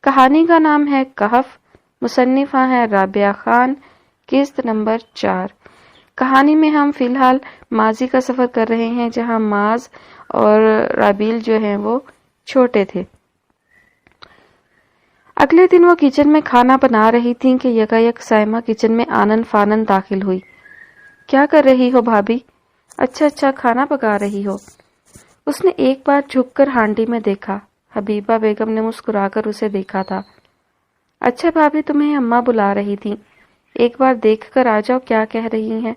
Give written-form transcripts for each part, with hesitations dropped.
کہانی کا نام ہے کہف، مصنفہ ہے رابعہ خان، قسط نمبر 4۔ کہانی میں ہم فی الحال ماضی کا سفر کر رہے ہیں، جہاں معاذ اور رابیل جو ہیں وہ چھوٹے تھے۔ اگلے دن وہ کچن میں کھانا بنا رہی تھیں کہ یکایک سائمہ کچن میں آنن فانن داخل ہوئی۔ کیا کر رہی ہو بھابھی؟ اچھا کھانا پکا رہی ہو۔ اس نے ایک بار جھک کر ہانڈی میں دیکھا۔ حبیبہ بیگم نے مسکرا کر اسے دیکھا تھا۔ اچھا بھابھی، تمہیں اماں بلا رہی تھی، ایک بار دیکھ کر آ جاؤ کیا کہہ رہی ہیں۔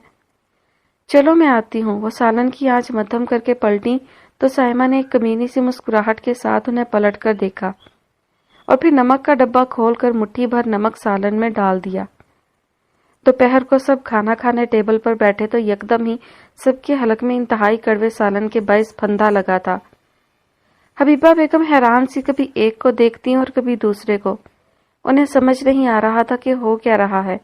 چلو میں آتی ہوں۔ وہ سالن کی آنچ مدھم کر کے پلٹی تو سائمہ نے ایک کمینی سی مسکراہٹ کے ساتھ انہیں پلٹ کر دیکھا اور پھر نمک کا ڈبہ کھول کر مٹھی بھر نمک سالن میں ڈال دیا۔ دوپہر کو سب کھانا کھانے ٹیبل پر بیٹھے تو یکدم ہی سب کے حلق میں انتہائی کڑوے سالن کے باعث پھندا لگا تھا۔ حبیبہ بیگم حیران سی کبھی ایک کو دیکھتی اور کبھی دوسرے کو۔ انہیں سمجھ نہیں آ رہا تھا کہ ہو کیا رہا ہے۔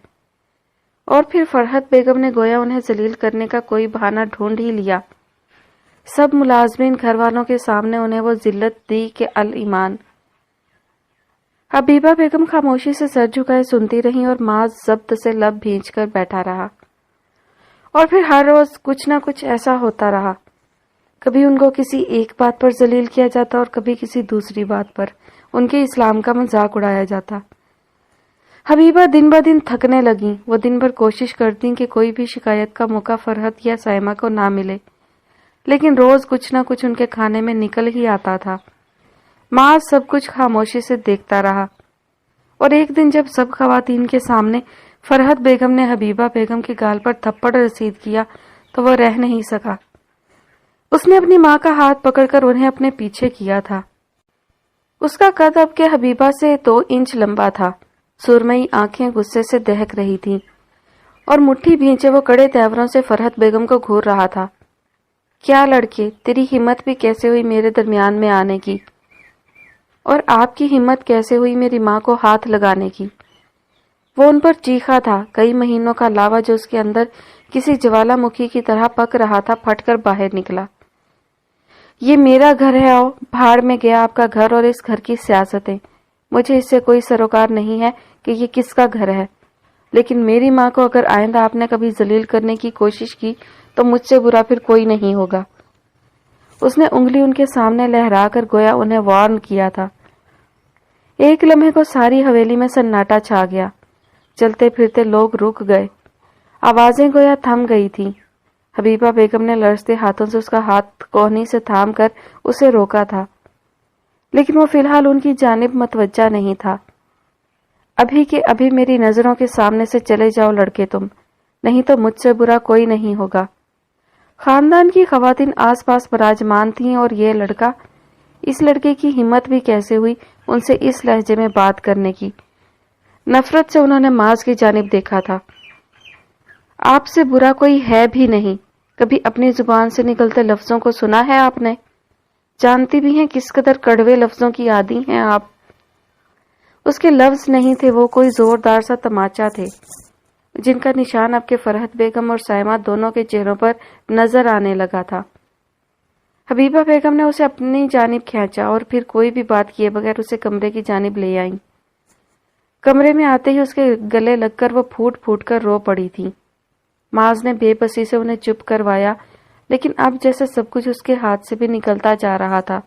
اور پھر فرحت بیگم نے گویا انہیں ذلیل کرنے کا کوئی بہانہ ڈھونڈ ہی لیا۔ سب ملازمین گھر والوں کے سامنے انہیں وہ ذلت دی کہ الایمان۔ حبیبہ بیگم خاموشی سے سر جھکائے سنتی رہیں اور معاذ ضبط سے لب بھینچ کر بیٹھا رہا۔ اور پھر ہر روز کچھ نہ کچھ ایسا ہوتا رہا۔ کبھی ان کو کسی ایک بات پر ذلیل کیا جاتا اور کبھی کسی دوسری بات پر ان کے اسلام کا مذاق اڑایا جاتا۔ حبیبہ دن بہ دن تھکنے لگیں۔ وہ دن بھر کوشش کرتیں کہ کوئی بھی شکایت کا موقع فرحت یا سائمہ کو نہ ملے، لیکن روز کچھ نہ کچھ ان کے کھانے میں نکل ہی آتا تھا۔ معاذ سب کچھ خاموشی سے دیکھتا رہا، اور ایک دن جب سب خواتین کے سامنے فرحت بیگم نے حبیبہ بیگم کے گال پر تھپڑ رسید کیا تو وہ رہ نہیں سکا۔ اس نے اپنی ماں کا ہاتھ پکڑ کر انہیں اپنے پیچھے کیا تھا۔ اس کا قد اب کے حبیبہ سے 2 انچ لمبا تھا۔ سرمئی آنکھیں غصے سے دہک رہی تھیں اور مٹھی بھینچے وہ کڑے تیوروں سے فرحت بیگم کو گھور رہا تھا۔ کیا لڑکے، تیری ہمت بھی کیسے ہوئی میرے درمیان میں آنے کی؟ اور آپ کی ہمت کیسے ہوئی میری ماں کو ہاتھ لگانے کی؟ وہ ان پر چیخا تھا۔ کئی مہینوں کا لاوا جو اس کے اندر کسی جوالا مکھی کی طرح پک رہا تھا پھٹ کر باہر نکلا۔ یہ میرا گھر ہے، آؤ، بھاڑ میں گیا آپ کا گھر اور اس گھر کی سیاستیں۔ مجھے اس سے کوئی سروکار نہیں ہے کہ یہ کس کا گھر ہے، لیکن میری ماں کو اگر آئندہ آپ نے کبھی ذلیل کرنے کی کوشش کی تو مجھ سے برا پھر کوئی نہیں ہوگا۔ اس نے انگلی ان کے سامنے لہرا کر گویا انہیں وارن کیا تھا۔ ایک لمحے کو ساری حویلی میں سناٹا چھا گیا۔ چلتے پھرتے لوگ رک گئے، آوازیں گویا تھم گئی تھیں۔ حبیبہ بیگم نے لرزتے ہاتھوں سے اس کا ہاتھ کوہنی سے تھام کر اسے روکا تھا، لیکن وہ فی الحال ان کی جانب متوجہ نہیں تھا۔ ابھی کے ابھی میری نظروں کے سامنے سے چلے جاؤ لڑکے تم، نہیں تو مجھ سے برا کوئی نہیں ہوگا۔ خاندان کی خواتین آس پاس براجمان تھیں اور یہ لڑکا، اس لڑکے کی ہمت بھی کیسے ہوئی ان سے اس لہجے میں بات کرنے کی۔ نفرت سے انہوں نے معاذ کی جانب دیکھا تھا۔ آپ سے برا کوئی ہے بھی نہیں، کبھی اپنی زبان سے نکلتے لفظوں کو سنا ہے آپ نے؟ جانتی بھی ہیں کس قدر کڑوے لفظوں کی عادی ہیں آپ۔ اس کے لفظ نہیں تھے، وہ کوئی زوردار سا تماچا تھے جن کا نشان اب کے فرحت بیگم اور سائمہ دونوں کے چہروں پر نظر آنے لگا تھا۔ حبیبہ بیگم نے اسے اپنی جانب کھینچا اور پھر کوئی بھی بات کیے بغیر اسے کمرے کی جانب لے آئیں۔ کمرے میں آتے ہی اس کے گلے لگ کر وہ پھوٹ پھوٹ کر رو پڑی تھی۔ معاذ نے بے بسی سے انہیں چپ کروایا، لیکن اب جیسے سب کچھ اس کے ہاتھ سے بھی نکلتا جا رہا تھا۔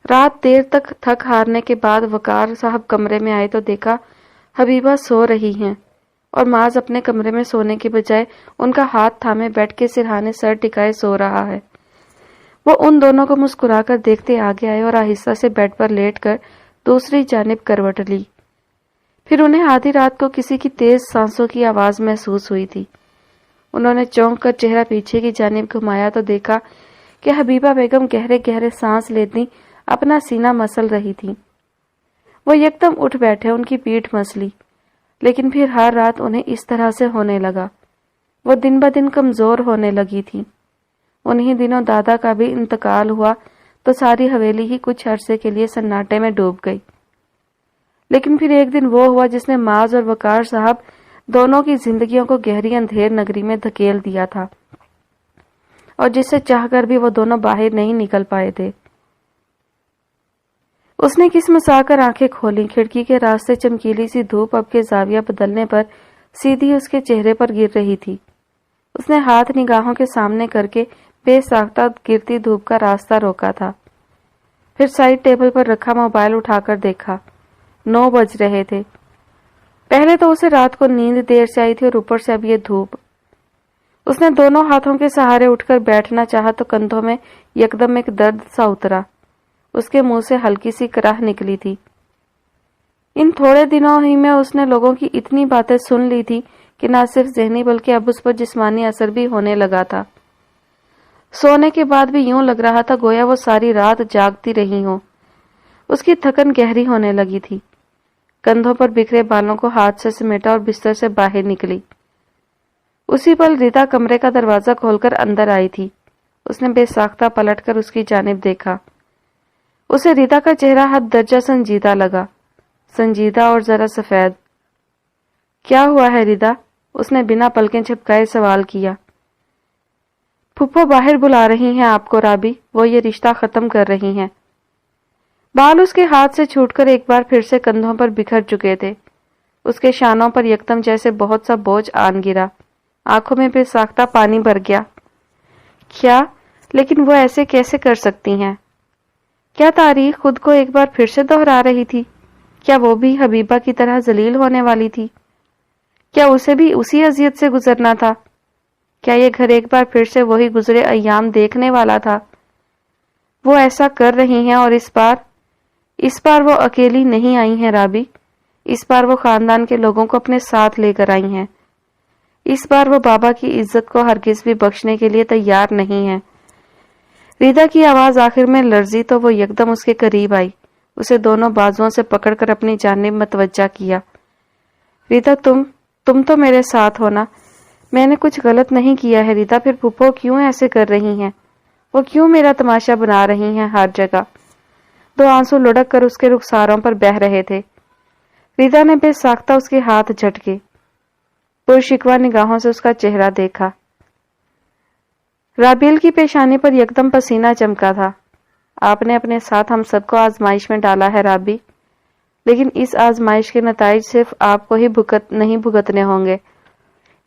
رات دیر تک تھک ہارنے کے بعد وقار صاحب کمرے میں آئے تو دیکھا حبیبہ سو رہی ہیں اور معاذ اپنے کمرے میں سونے کے بجائے ان کا ہاتھ تھامے بیٹھ کے سرہانے سر ٹکائے سو رہا ہے۔ وہ ان دونوں کو مسکرا کر دیکھتے آگے آئے اور آہستہ سے بیڈ پر لیٹ کر دوسری جانب کروٹ لی۔ پھر انہیں آدھی رات کو کسی کی تیز سانسوں کی آواز محسوس ہوئی تھی۔ انہوں نے چونک کر چہرہ پیچھے کی جانب گھمایا تو دیکھا کہ حبیبہ بیگم گہرے گہرے سانس لیتی اپنا سینہ مسل رہی تھی۔ وہ یکدم اٹھ بیٹھے، ان کی پیٹھ مسلی، لیکن پھر ہر رات انہیں اس طرح سے ہونے لگا۔ وہ دن بہ دن کمزور ہونے لگی تھی۔ انہی دنوں دادا کا بھی انتقال ہوا تو ساری حویلی ہی کچھ عرصے کے لیے سناٹے میں ڈوب گئی۔ لیکن پھر ایک دن وہ ہوا جس نے معاذ اور وقار صاحب دونوں کی زندگیوں کو گہری اندھیر نگری میں دھکیل دیا تھا، اور جس سے چاہ کر بھی وہ دونوں باہر نہیں نکل پائے تھے۔ اس نے کسمسا کر آنکھیں کھولی. کھڑکی کے راستے چمکیلی سی دھوپ اب کے زاویہ بدلنے پر سیدھی اس کے چہرے پر گر رہی تھی. اس نے ہاتھ نگاہوں کے سامنے کر کے بے ساختہ گرتی دھوپ کا راستہ روکا تھا. پھر سائڈ ٹیبل پر رکھا موبائل اٹھا کر دیکھا. 9 بج رہے تھے. پہلے تو اسے رات کو نیند دیر سے آئی تھی اور اوپر سے اب یہ دھوپ. اس نے دونوں ہاتھوں کے سہارے اٹھ کر بیٹھنا چاہا تو کندھوں میں یکدم ایک درد سا اترا. اس کے منہ سے ہلکی سی کراہ نکلی تھی. ان تھوڑے دنوں ہی میں اس نے لوگوں کی اتنی باتیں سن لی تھی کہ نہ صرف ذہنی بلکہ اب اس پر جسمانی اثر بھی ہونے لگا تھا. سونے کے بعد بھی یوں لگ رہا تھا گویا وہ ساری رات جاگتی رہی ہوں. اس کی تھکن گہری ہونے لگی تھی. کندھوں پر بکھرے بالوں کو ہاتھ سے سمیٹا اور بستر سے باہر نکلی. اسی پل ریتا کمرے کا دروازہ کھول کر اندر آئی تھی. اس نے بے ساختہ پلٹ کر اس کی جانب دیکھا. اسے ریتا کا چہرہ حد درجہ سنجیدہ لگا. سنجیدہ اور ذرا سفید. کیا ہوا ہے ریتا؟ اس نے بنا پلکیں جھپکائے سوال کیا. پھپھو باہر بلا رہی ہیں آپ کو رابی. وہ یہ رشتہ ختم کر رہی ہیں. بال اس کے ہاتھ سے چھوٹ کر ایک بار پھر سے کندھوں پر بکھر چکے تھے. اس کے شانوں پر یکدم جیسے بہت سا بوجھ آن گرا. آنکھوں میں بے ساختہ پانی بھر گیا. کیا؟ لیکن وہ ایسے کیسے کر سکتی ہیں؟ کیا تاریخ خود کو ایک بار پھر سے دہرا رہی تھی؟ کیا وہ بھی حبیبہ کی طرح ذلیل ہونے والی تھی؟ کیا اسے بھی اسی اذیت سے گزرنا تھا؟ کیا یہ گھر ایک بار پھر سے وہی گزرے ایام دیکھنے والا تھا؟ وہ ایسا کر رہی ہیں اور اس بار وہ اکیلی نہیں آئی ہیں رابی. اس بار وہ خاندان کے لوگوں کو اپنے ساتھ لے کر آئی ہیں. اس بار وہ بابا کی عزت کو ہرگز بھی بخشنے کے لیے تیار نہیں ہیں. ریتا کی آواز آخر میں لرزی تو وہ یکدم اس کے قریب آئی. اسے دونوں بازوؤں سے پکڑ کر اپنی جانب متوجہ کیا. ریتا تم تو میرے ساتھ ہونا. میں نے کچھ غلط نہیں کیا ہے ریتا. پھر پھپھو کیوں ایسے کر رہی ہیں؟ وہ کیوں میرا تماشا بنا رہی ہیں ہر جگہ؟ 2 آنسو لڑک کر اس کے رخساروں پر بہہ رہے تھے. ریتا نے بے ساختہ اس کے ہاتھ جھٹکے. پرشکوہ نگاہوں سے اس کا چہرہ دیکھا. رابیل کی پیشانی پر یکدم پسینہ چمکا تھا. آپ نے اپنے ساتھ ہم سب کو آزمائش میں ڈالا ہے رابی. لیکن اس آزمائش کے نتائج صرف آپ کو ہی نہیں بھگتنے ہوں گے.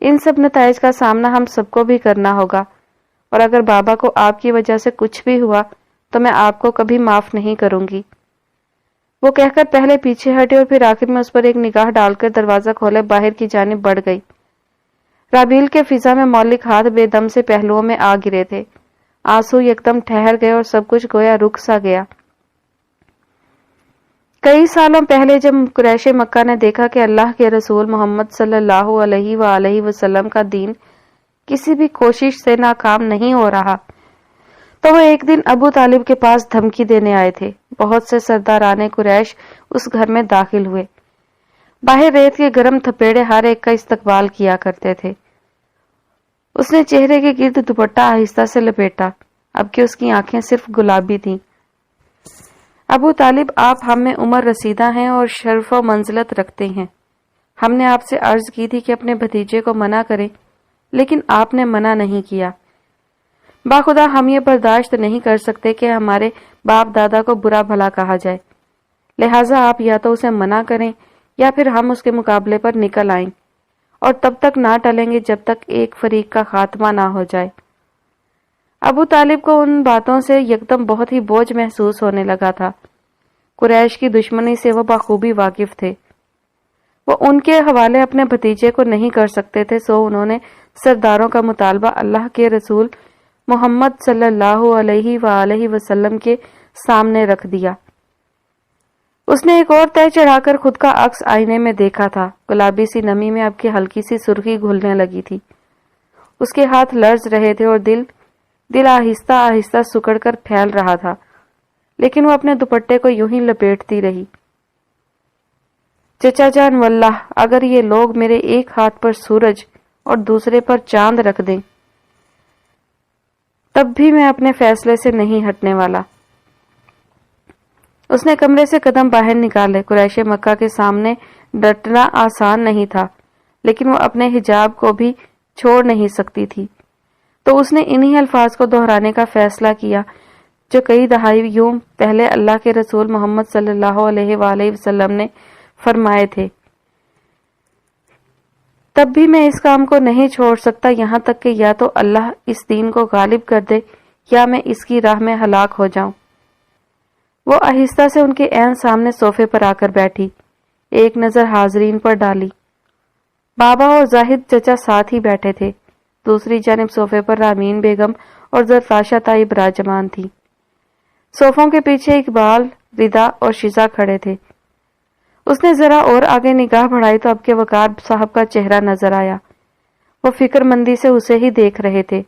ان سب نتائج کا سامنا ہم سب کو بھی کرنا ہوگا. اور اگر بابا کو آپ کی وجہ سے کچھ بھی ہوا تو میں آپ کو کبھی معاف نہیں کروں گی. وہ کہہ کر پہلے پیچھے ہٹے اور پھر آخر میں اس پر ایک نگاہ ڈال کر دروازہ کھولے باہر کی جانب بڑھ گئی. رابیل کے فضا میں مولک ہاتھ بے دم سے پہلوؤں میں آ گرے تھے. آنسو یکدم ٹھہر گئے اور سب کچھ گویا رک سا گیا. کئی سالوں پہلے جب قریش مکہ نے دیکھا کہ اللہ کے رسول محمد صلی اللہ علیہ وآلہ وسلم کا دین کسی بھی کوشش سے ناکام نہیں ہو رہا تو وہ ایک دن ابو طالب کے پاس دھمکی دینے آئے تھے. بہت سے سرداران قریش اس گھر میں داخل ہوئے. باہر ریت کے گرم تھپیڑے ہر ایک کا استقبال کیا کرتے تھے. اس نے چہرے کے گرد دوپٹہ آہستہ سے لپیٹا. اب کہ اس کی آنکھیں صرف گلابی تھیں. ابو طالب آپ ہم میں عمر رسیدہ ہیں اور شرف و منزلت رکھتے ہیں. ہم نے آپ سے عرض کی تھی کہ اپنے بھتیجے کو منع کریں لیکن آپ نے منع نہیں کیا. باخدا ہم یہ برداشت نہیں کر سکتے کہ ہمارے باپ دادا کو برا بھلا کہا جائے. لہٰذا آپ یا تو اسے منع کریں یا پھر ہم اس کے مقابلے پر نکل آئیں اور تب تک نہ ٹلیں گے جب تک ایک فریق کا خاتمہ نہ ہو جائے. ابو طالب کو ان باتوں سے یکدم بہت ہی بوجھ محسوس ہونے لگا تھا. قریش کی دشمنی سے وہ بخوبی واقف تھے. وہ ان کے حوالے اپنے بھتیجے کو نہیں کر سکتے تھے سو انہوں نے سرداروں کا مطالبہ اللہ کے رسول محمد صلی اللہ علیہ وآلہ وسلم کے سامنے رکھ دیا. اس نے ایک اور طے چڑھا کر خود کا عکس آئینے میں دیکھا تھا. گلابی سی نمی میں اب کی ہلکی سی سرخی گھلنے لگی تھی. اس کے ہاتھ لرز رہے تھے اور دل آہستہ آہستہ سکڑ کر پھیل رہا تھا. لیکن وہ اپنے دوپٹے کو یوں ہی لپیٹتی رہی. چچا جان واللہ اگر یہ لوگ میرے ایک ہاتھ پر سورج اور دوسرے پر چاند رکھ دیں تب بھی میں اپنے فیصلے سے نہیں ہٹنے والا. اس نے کمرے سے قدم باہر نکالے. قریش مکہ کے سامنے ڈٹنا آسان نہیں تھا لیکن وہ اپنے حجاب کو بھی چھوڑ نہیں سکتی تھی. تو اس نے انہی الفاظ کو دہرانے کا فیصلہ کیا جو کئی دہائیوں پہلے اللہ کے رسول محمد صلی اللہ علیہ وآلہ وسلم نے فرمائے تھے۔ تب بھی میں اس کام کو نہیں چھوڑ سکتا، یہاں تک کہ یا تو اللہ اس دین کو غالب کر دے یا میں اس کی راہ میں ہلاک ہو جاؤں۔ وہ آہستہ سے ان کے عین سامنے صوفے پر آ کر بیٹھی، ایک نظر حاضرین پر ڈالی۔ بابا اور زاہد چچا ساتھ ہی بیٹھے تھے، دوسری جانب صوفے پر رامین بیگم اور زرفاشا تائی براجمان تھی۔ صوفوں کے پیچھے اقبال، ردا اور شیزا کھڑے تھے۔ اس نے ذرا اور آگے نگاہ بڑھائی تو اب کے وقار صاحب کا چہرہ نظر آیا۔ وہ فکر مندی سے اسے ہی دیکھ رہے تھے۔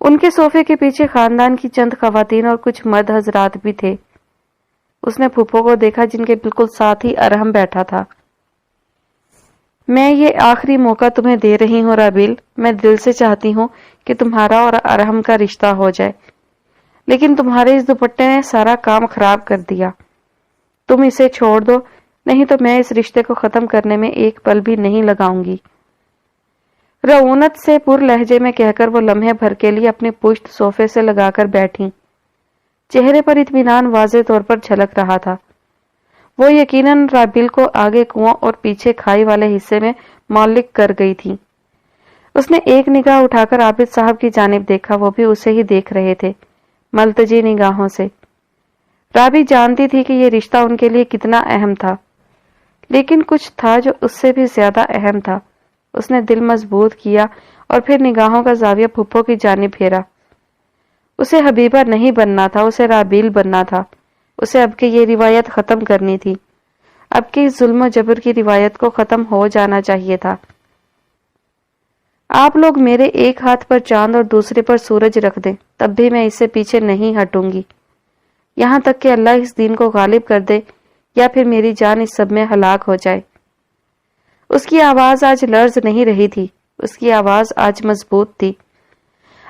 ان کے صوفے کے پیچھے خاندان کی چند خواتین اور کچھ مرد حضرات بھی تھے۔ اس نے پھپھو کو دیکھا جن کے بالکل ساتھ ہی ارحم بیٹھا تھا۔ میں یہ آخری موقع تمہیں دے رہی ہوں رابیل، میں دل سے چاہتی ہوں کہ تمہارا اور ارحم کا رشتہ ہو جائے، لیکن تمہارے اس دوپٹے نے سارا کام خراب کر دیا۔ تم اسے چھوڑ دو، نہیں تو میں اس رشتے کو ختم کرنے میں ایک پل بھی نہیں لگاؤں گی۔ رعونت سے پر لہجے میں کہہ کر وہ لمحے بھر کے لیے اپنی پشت صوفے سے لگا کر بیٹھی۔ چہرے پر اطمینان واضح طور پر جھلک رہا تھا۔ وہ یقیناً رابیل کو آگے کنواں اور پیچھے کھائی والے حصے میں معلق کر گئی تھی۔ اس نے ایک نگاہ اٹھا کر عابد صاحب کی جانب دیکھا، وہ بھی اسے ہی دیکھ رہے تھے ملتجی نگاہوں سے۔ رابی جانتی تھی کہ یہ رشتہ ان کے لیے کتنا اہم تھا، لیکن کچھ تھا جو اس سے بھی زیادہ اہم تھا۔ اس نے دل مضبوط کیا اور پھر نگاہوں کا زاویہ پھپھو کی جانب پھیرا۔ اسے حبیبہ نہیں بننا تھا، اسے رابیل بننا تھا۔ اسے اب کی یہ روایت ختم کرنی تھی، اب کی ظلم و جبر کی روایت کو ختم ہو جانا چاہیے تھا۔ آپ لوگ میرے ایک ہاتھ پر چاند اور دوسرے پر سورج رکھ دیں، تب بھی میں اس سے پیچھے نہیں ہٹوں گی، یہاں تک کہ اللہ اس دین کو غالب کر دے یا پھر میری جان اس سب میں ہلاک ہو جائے۔ اس کی آواز آج لرز نہیں رہی تھی، اس کی آواز آج مضبوط تھی۔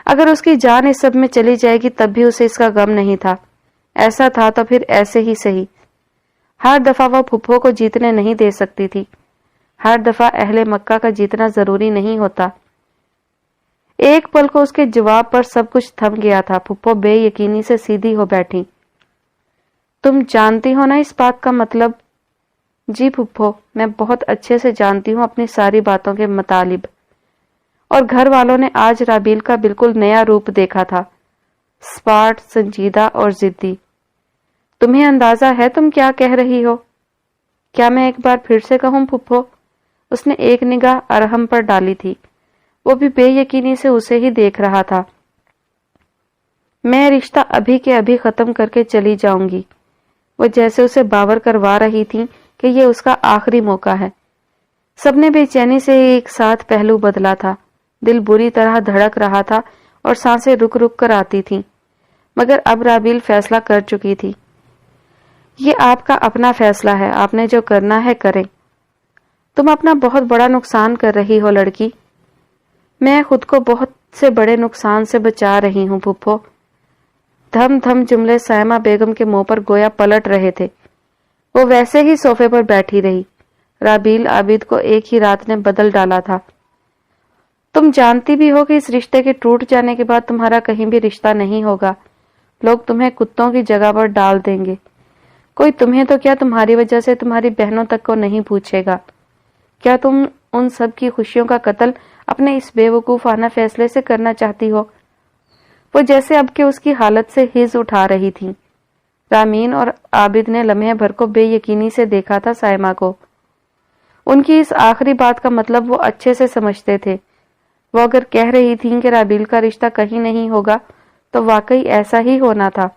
اگر اس کی جان اس سب میں چلی جائے گی تب بھی اسے اس کا غم نہیں تھا، ایسا تھا تو پھر ایسے ہی صحیح۔ ہر دفعہ وہ پھپھو کو جیتنے نہیں دے سکتی تھی، ہر دفعہ اہل مکہ کا جیتنا ضروری نہیں ہوتا۔ ایک پل کو اس کے جواب پر سب کچھ تھم گیا تھا۔ پھپھو بے یقینی سے سیدھی ہو بیٹھی۔ تم جانتی ہو نا اس بات کا مطلب؟ جی پھپھو، میں بہت اچھے سے جانتی ہوں اپنی ساری باتوں کے مطالب۔ اور گھر والوں نے آج رابیل کا بالکل نیا روپ دیکھا تھا، سپاٹ، سنجیدہ اور ضدی۔ تمہیں اندازہ ہے تم کیا کہہ رہی ہو؟ کیا میں ایک بار پھر سے کہوں پھپھو؟ اس نے ایک نگاہ ارحم پر ڈالی تھی، وہ بھی بے یقینی سے اسے ہی دیکھ رہا تھا۔ میں رشتہ ابھی کے ابھی ختم کر کے چلی جاؤں گی۔ وہ جیسے اسے باور کروا رہی تھی کہ یہ اس کا آخری موقع ہے۔ سب نے بے چینی سے ایک ساتھ پہلو بدلا تھا، دل بری طرح دھڑک رہا تھا اور سانسیں رک رک کر آتی تھیں، مگر اب رابیل فیصلہ کر چکی تھی۔ یہ آپ کا اپنا فیصلہ ہے، آپ نے جو کرنا ہے کریں۔ تم اپنا بہت بڑا نقصان کر رہی ہو لڑکی۔ میں خود کو بہت سے بڑے نقصان سے بچا رہی ہوں پھپھو۔ دھم دھم جملے سائمہ بیگم کے منہ پر گویا پلٹ رہے تھے۔ وہ ویسے ہی صوفے پر بیٹھی رہی۔ رابیل عابد کو ایک ہی رات نے بدل ڈالا تھا۔ تم جانتی بھی ہو کہ اس رشتے کے ٹوٹ جانے کے بعد تمہارا کہیں بھی رشتہ نہیں ہوگا، لوگ تمہیں کتوں کی جگہ پر ڈال دیں گے۔ کوئی تمہیں تو کیا تمہاری وجہ سے تمہاری بہنوں تک کو نہیں پوچھے گا۔ کیا تم ان سب کی خوشیوں کا قتل اپنے اس بے وقوفانہ فیصلے سے کرنا چاہتی ہو؟ وہ جیسے اب کے اس کی حالت سے ہز اٹھا رہی تھی۔ رامین اور عابد نے لمحے بھر کو بے یقینی سے دیکھا تھا سائمہ کو۔ ان کی اس آخری بات کا مطلب وہ اچھے سے سمجھتے تھے۔ وہ اگر کہہ رہی تھیں کہ رابیل کا رشتہ کہیں نہیں ہوگا تو واقعی ایسا ہی ہونا تھا۔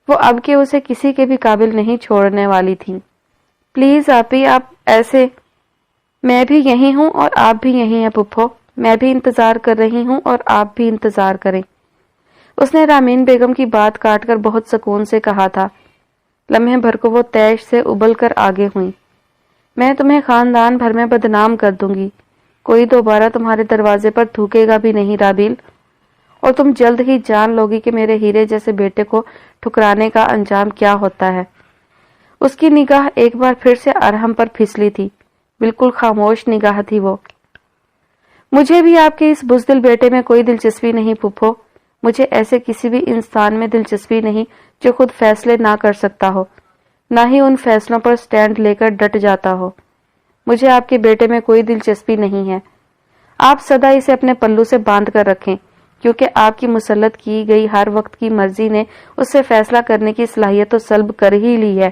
وہ اب کے اسے کسی کے بھی قابل نہیں چھوڑنے والی تھیں۔ پلیز آپی، آپ ایسے… میں بھی یہی ہوں اور آپ بھی یہی ہیں پھپھو، میں بھی انتظار کر رہی ہوں اور آپ بھی انتظار کریں۔ اس نے رامین بیگم کی بات کاٹ کر بہت سکون سے کہا تھا۔ لمحے بھر کو وہ تیش سے ابل کر آگے ہوئیں۔ میں تمہیں خاندان بھر میں بدنام کر دوں گی، کوئی دوبارہ تمہارے دروازے پر تھوکے گا بھی نہیں رابیل، اور تم جلد ہی جان لوگی کہ میرے ہیرے جیسے بیٹے کو ٹھکرانے کا انجام کیا ہوتا ہے۔ اس کی نگاہ ایک بار پھر سے ارحم پر پھسلی تھی، بالکل خاموش نگاہ تھی وہ۔ مجھے بھی آپ کے اس بزدل بیٹے میں کوئی دلچسپی نہیں پھپھو، مجھے ایسے کسی بھی انسان میں دلچسپی نہیں جو خود فیصلے نہ کر سکتا ہو، نہ ہی ان فیصلوں پر سٹینڈ لے کر ڈٹ جاتا ہو۔ مجھے آپ کے بیٹے میں کوئی دلچسپی نہیں ہے۔ آپ سدا اسے اپنے پلو سے باندھ کر رکھیں، کیونکہ آپ کی مسلط کی گئی ہر وقت کی مرضی نے اس سے فیصلہ کرنے کی صلاحیت تو سلب کر ہی لی ہے۔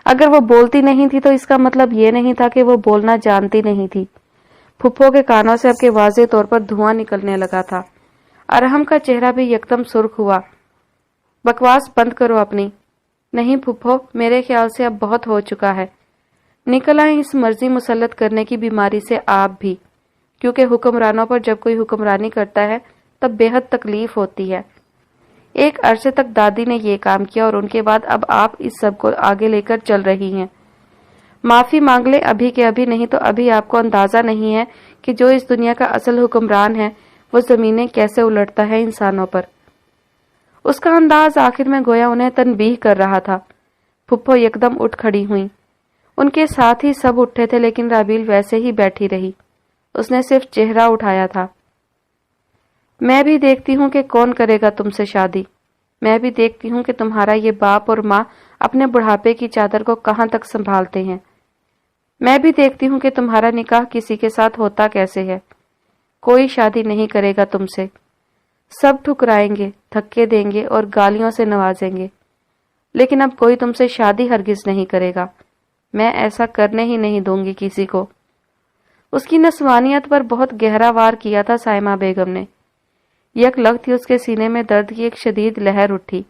اگر وہ بولتی نہیں تھی تو اس کا مطلب یہ نہیں تھا کہ وہ بولنا جانتی نہیں تھی۔ پھپھو کے کانوں سے اب کے واضح طور پر دھواں نکلنے لگا تھا۔ ارحم کا چہرہ بھی یکدم سرخ ہوا۔ بکواس بند کرو اپنی۔ نہیں پھپھو، میرے خیال سے اب بہت ہو چکا ہے۔ نکل آئیں اس مرضی مسلط کرنے کی بیماری سے آپ بھی، کیونکہ حکمرانوں پر جب کوئی حکمرانی کرتا ہے تب بے حد تکلیف ہوتی ہے۔ ایک عرصے تک دادی نے یہ کام کیا اور ان کے بعد اب آپ اس سب کو آگے لے کر چل رہی ہیں۔ معافی مانگ لیں ابھی کے ابھی، نہیں تو ابھی آپ کو اندازہ نہیں ہے کہ جو اس دنیا کا اصل حکمران ہے وہ زمینیں کیسے الٹتا ہے انسانوں پر۔ اس کا انداز آخر میں گویا انہیں تنبیہ کر رہا تھا۔ پھپھو یکدم اٹھ کھڑی ہوئیں۔ ان کے ساتھ ہی سب اٹھے تھے، لیکن رابیل ویسے ہی بیٹھی رہی۔ اس نے صرف چہرہ اٹھایا تھا۔ میں بھی دیکھتی ہوں کہ کون کرے گا تم سے شادی۔ میں بھی دیکھتی ہوں کہ تمہارا یہ باپ اور ماں اپنے بڑھاپے کی چادر کو کہاں تک سنبھالتے ہیں۔ میں بھی دیکھتی ہوں کہ تمہارا نکاح کسی کے ساتھ ہوتا کیسے ہے۔ کوئی شادی نہیں کرے گا تم سے۔ سب ٹھکرائیں گے، دھکے دیں گے اور گالیوں سے نوازیں گے، لیکن اب کوئی تم سے شادی ہرگز نہیں کرے گا۔ میں ایسا کرنے ہی نہیں دوں گی کسی کو۔ اس کی نسوانیت پر بہت گہرا وار کیا تھا سائمہ بیگم نے۔ یک لگت ہی اس کے سینے میں درد کی ایک شدید لہر اٹھی۔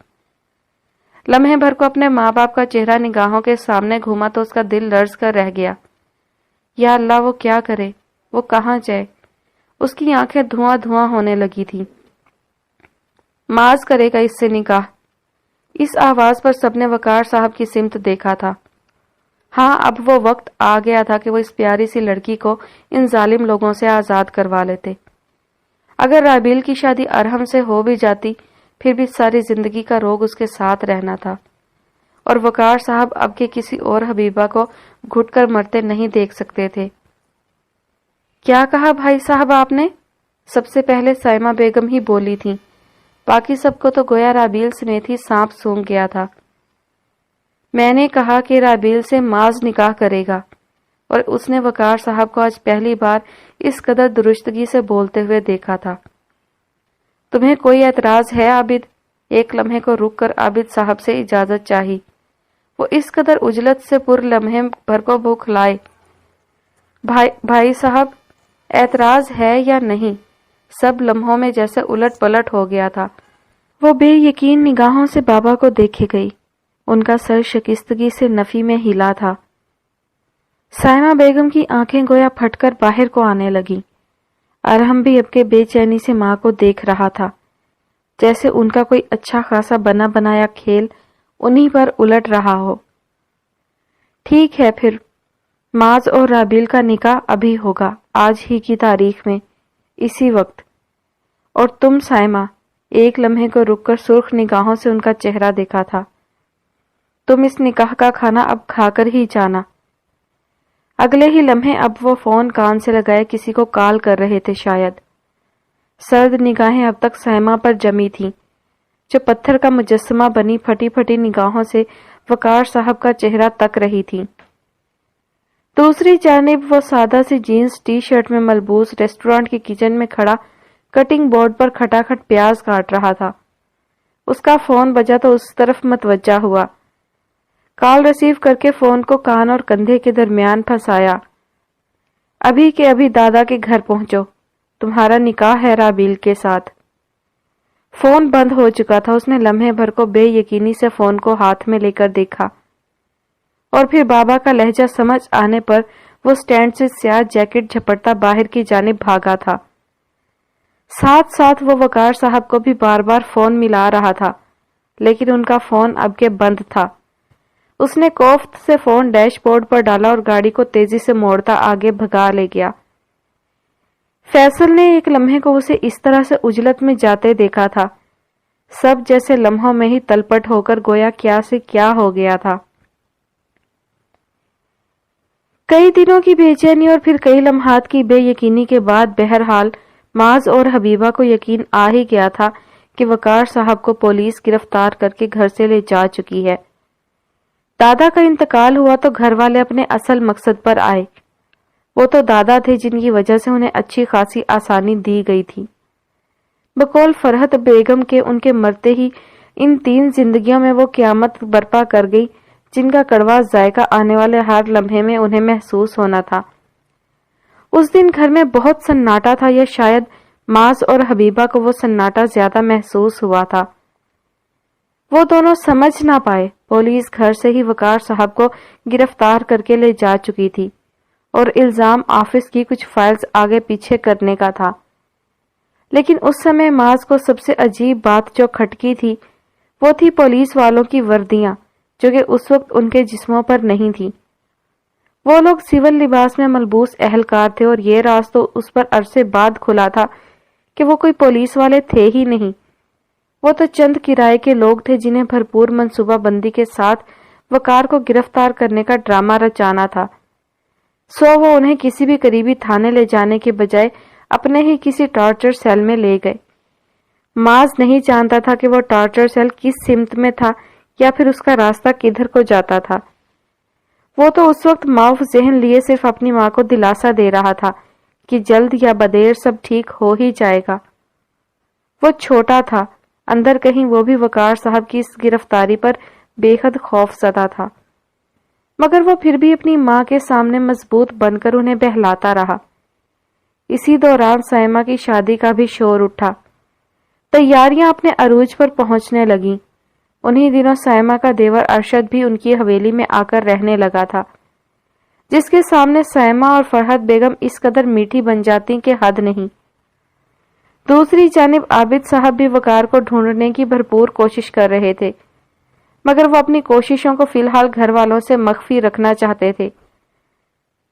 لمحے بھر کو اپنے ماں باپ کا چہرہ نگاہوں کے سامنے گھوما تو اس کا دل لرز کر رہ گیا۔ یا اللہ، وہ کیا کرے؟ وہ کہاں جائے؟ اس کی آنکھیں دھواں دھواں ہونے لگی تھی۔ معاذ کرے گا اس سے نکاح۔ اس آواز پر سب نے وقار صاحب کی سمت دیکھا تھا۔ ہاں، اب وہ وقت آ گیا تھا کہ وہ اس پیاری سی لڑکی کو ان ظالم لوگوں سے آزاد کروا لیتے۔ اگر رابیل کی شادی ارحم سے ہو بھی جاتی، پھر بھی ساری زندگی کا روگ اس کے ساتھ رہنا تھا، اور وقار صاحب اب کے کسی اور حبیبہ کو گھٹ کر مرتے نہیں دیکھ سکتے تھے۔ کیا کہا بھائی صاحب آپ نے؟ سب سے پہلے سائمہ بیگم ہی بولی تھیں۔ باقی سب کو تو گویا رابیل سمیت ہی سانپ سونگھ گیا تھا۔ میں نے کہا کہ رابیل سے معاذ نکاح کرے گا، اور اس نے وقار صاحب کو آج پہلی بار اس قدر درستگی سے بولتے ہوئے دیکھا تھا۔ تمہیں کوئی اعتراض ہے عابد؟ ایک لمحے کو رک کر عابد صاحب سے اجازت چاہی۔ وہ اس قدر عجلت سے پر لمحے بھر کو بوکھلائے۔ بھائی صاحب، اعتراض ہے یا نہیں؟ سب لمحوں میں جیسے الٹ پلٹ ہو گیا تھا۔ وہ بے یقین نگاہوں سے بابا کو دیکھے گئی۔ ان کا سر شکستگی سے نفی میں ہلا تھا۔ سائمہ بیگم کی آنکھیں گویا پھٹ کر باہر کو آنے لگیں۔ ارحم بھی اب کے بے چینی سے ماں کو دیکھ رہا تھا، جیسے ان کا کوئی اچھا خاصا بنا بنایا کھیل انہی پر الٹ رہا ہو۔ ٹھیک ہے پھر، معاذ اور رابیل کا نکاح ابھی ہوگا، آج ہی کی تاریخ میں، اسی وقت۔ اور تم سائمہ، ایک لمحے کو رک کر سرخ نگاہوں سے ان کا چہرہ دیکھا تھا، تم اس نکاح کا کھانا اب کھا کر ہی جانا۔ اگلے ہی لمحے اب وہ فون کان سے لگائے کسی کو کال کر رہے تھے شاید۔ سرد نگاہیں اب تک سائمہ پر جمی تھیں، جو پتھر کا مجسمہ بنی پھٹی پھٹی نگاہوں سے وقار صاحب کا چہرہ تک رہی تھی۔ دوسری جانب وہ سادہ سی جینز ٹی شرٹ میں ملبوس ریسٹورانٹ کی کچن میں کھڑا کٹنگ بورڈ پر کھٹا کھٹ پیاز کاٹ رہا تھا۔ اس کا فون بجا تو اس طرف متوجہ ہوا۔ کال ریسیو کر کے فون کو کان اور کندھے کے درمیان پھنسایا۔ ابھی کے ابھی دادا کے گھر پہنچو، تمہارا نکاح ہے رابیل کے ساتھ۔ فون بند ہو چکا تھا۔ اس نے لمحے بھر کو بے یقینی سے فون کو ہاتھ میں لے کر دیکھا، اور پھر بابا کا لہجہ سمجھ آنے پر وہ سٹینڈ سے سیاہ جیکٹ جھپٹتا باہر کی جانب بھاگا تھا۔ ساتھ ساتھ وہ وقار صاحب کو بھی بار بار فون ملا رہا تھا، لیکن ان کا فون اب کے بند تھا۔ اس نے کوفت سے فون ڈیش بورڈ پر ڈالا اور گاڑی کو تیزی سے موڑتا آگے بھگا لے گیا۔ فیصل نے ایک لمحے کو اسے اس طرح سے عجلت میں جاتے دیکھا تھا، سب جیسے لمحوں میں ہی تلپٹ ہو کر گویا کیا سے کیا ہو گیا تھا۔ کئی دنوں کی بے چینی اور پھر کئی لمحات کی بے یقینی کے بعد بہرحال معاذ اور حبیبہ کو یقین آ ہی گیا تھا کہ وقار صاحب کو پولیس گرفتار کر کے گھر سے لے جا چکی ہے۔ دادا کا انتقال ہوا تو گھر والے اپنے اصل مقصد پر آئے۔ وہ تو دادا تھے جن کی وجہ سے انہیں اچھی خاصی آسانی دی گئی تھی۔ بقول فرحت بیگم کے ان کے مرتے ہی ان 3 زندگیوں میں وہ قیامت برپا کر گئی جن کا کڑوا ذائقہ آنے والے ہر لمحے میں انہیں محسوس ہونا تھا۔ اس دن گھر میں بہت سناٹا تھا، یا شاید معاذ اور حبیبہ کو وہ سناٹا زیادہ محسوس ہوا تھا۔ وہ دونوں سمجھ نہ پائے۔ پولیس گھر سے ہی وقار صاحب کو گرفتار کر کے لے جا چکی تھی اور الزام آفس کی کچھ فائلز آگے پیچھے کرنے کا تھا۔ لیکن اس سمے معاذ کو سب سے عجیب بات جو کھٹکی تھی وہ تھی پولیس والوں کی وردیاں، جو کہ اس وقت ان کے جسموں پر نہیں تھی۔ وہ لوگ سول لباس میں ملبوس اہلکار تھے، اور یہ راز تو اس پر عرصے بعد کھلا تھا کہ وہ کوئی پولیس والے تھے ہی نہیں۔ وہ تو چند کرائے کے لوگ تھے جنہیں بھرپور منصوبہ بندی کے ساتھ وقار کو گرفتار کرنے کا ڈرامہ رچانا تھا۔ سو وہ انہیں کسی بھی قریبی تھانے لے جانے کے بجائے اپنے ہی کسی ٹارچر سیل میں لے گئے۔ معاذ نہیں جانتا تھا کہ وہ ٹارچر سیل کس سمت میں تھا یا پھر اس کا راستہ کدھر کو جاتا تھا۔ وہ تو اس وقت معاف ذہن لیے صرف اپنی ماں کو دلاسا دے رہا تھا کہ جلد یا بدیر سب ٹھیک ہو ہی جائے گا۔ وہ چھوٹا تھا، اندر کہیں وہ بھی وقار صاحب کی اس گرفتاری پر بے حد خوف زدہ تھا، مگر وہ پھر بھی اپنی ماں کے سامنے مضبوط بن کر انہیں بہلاتا رہا۔ اسی دوران سائمہ کی شادی کا بھی شور اٹھا۔ تیاریاں اپنے عروج پر پہنچنے لگیں۔ انہی دنوں سائمہ کا دیور ارشد بھی ان کی حویلی میں آ کر رہنے لگا تھا، جس کے سامنے سائمہ اور فرحت بیگم اس قدر میٹھی بن جاتی کہ حد نہیں۔ دوسری جانب عابد صاحب بھی وقار کو ڈھونڈنے کی بھرپور کوشش کر رہے تھے، مگر وہ اپنی کوششوں کو فی الحال گھر والوں سے مخفی رکھنا چاہتے تھے۔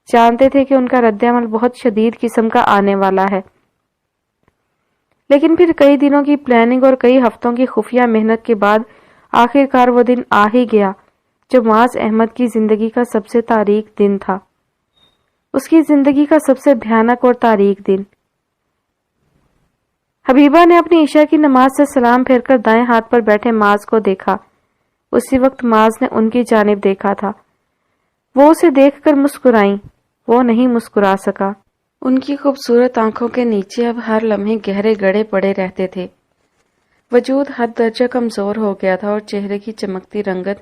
جانتے تھے کہ ان کا رد عمل بہت شدید قسم کا آنے والا ہے۔ لیکن پھر کئی دنوں کی پلاننگ اور کئی ہفتوں کی خفیہ محنت کے بعد آخر کار وہ دن آ ہی گیا جو معاذ احمد کی زندگی کا سب سے تاریک دن تھا، اس کی زندگی کا سب سے بھیانک اور تاریک دن۔ حبیبہ نے اپنی عشاء کی نماز سے سلام پھیر کر دائیں ہاتھ پر بیٹھے معاذ کو دیکھا۔ اسی وقت معاذ نے ان کی جانب دیکھا تھا۔ وہ اسے دیکھ کر مسکرائیں۔ وہ نہیں مسکرا سکا۔ ان کی خوبصورت آنکھوں کے نیچے اب ہر لمحے گہرے گڑھے پڑے رہتے تھے۔ وجود حد درجہ کمزور ہو گیا تھا اور چہرے کی چمکتی رنگت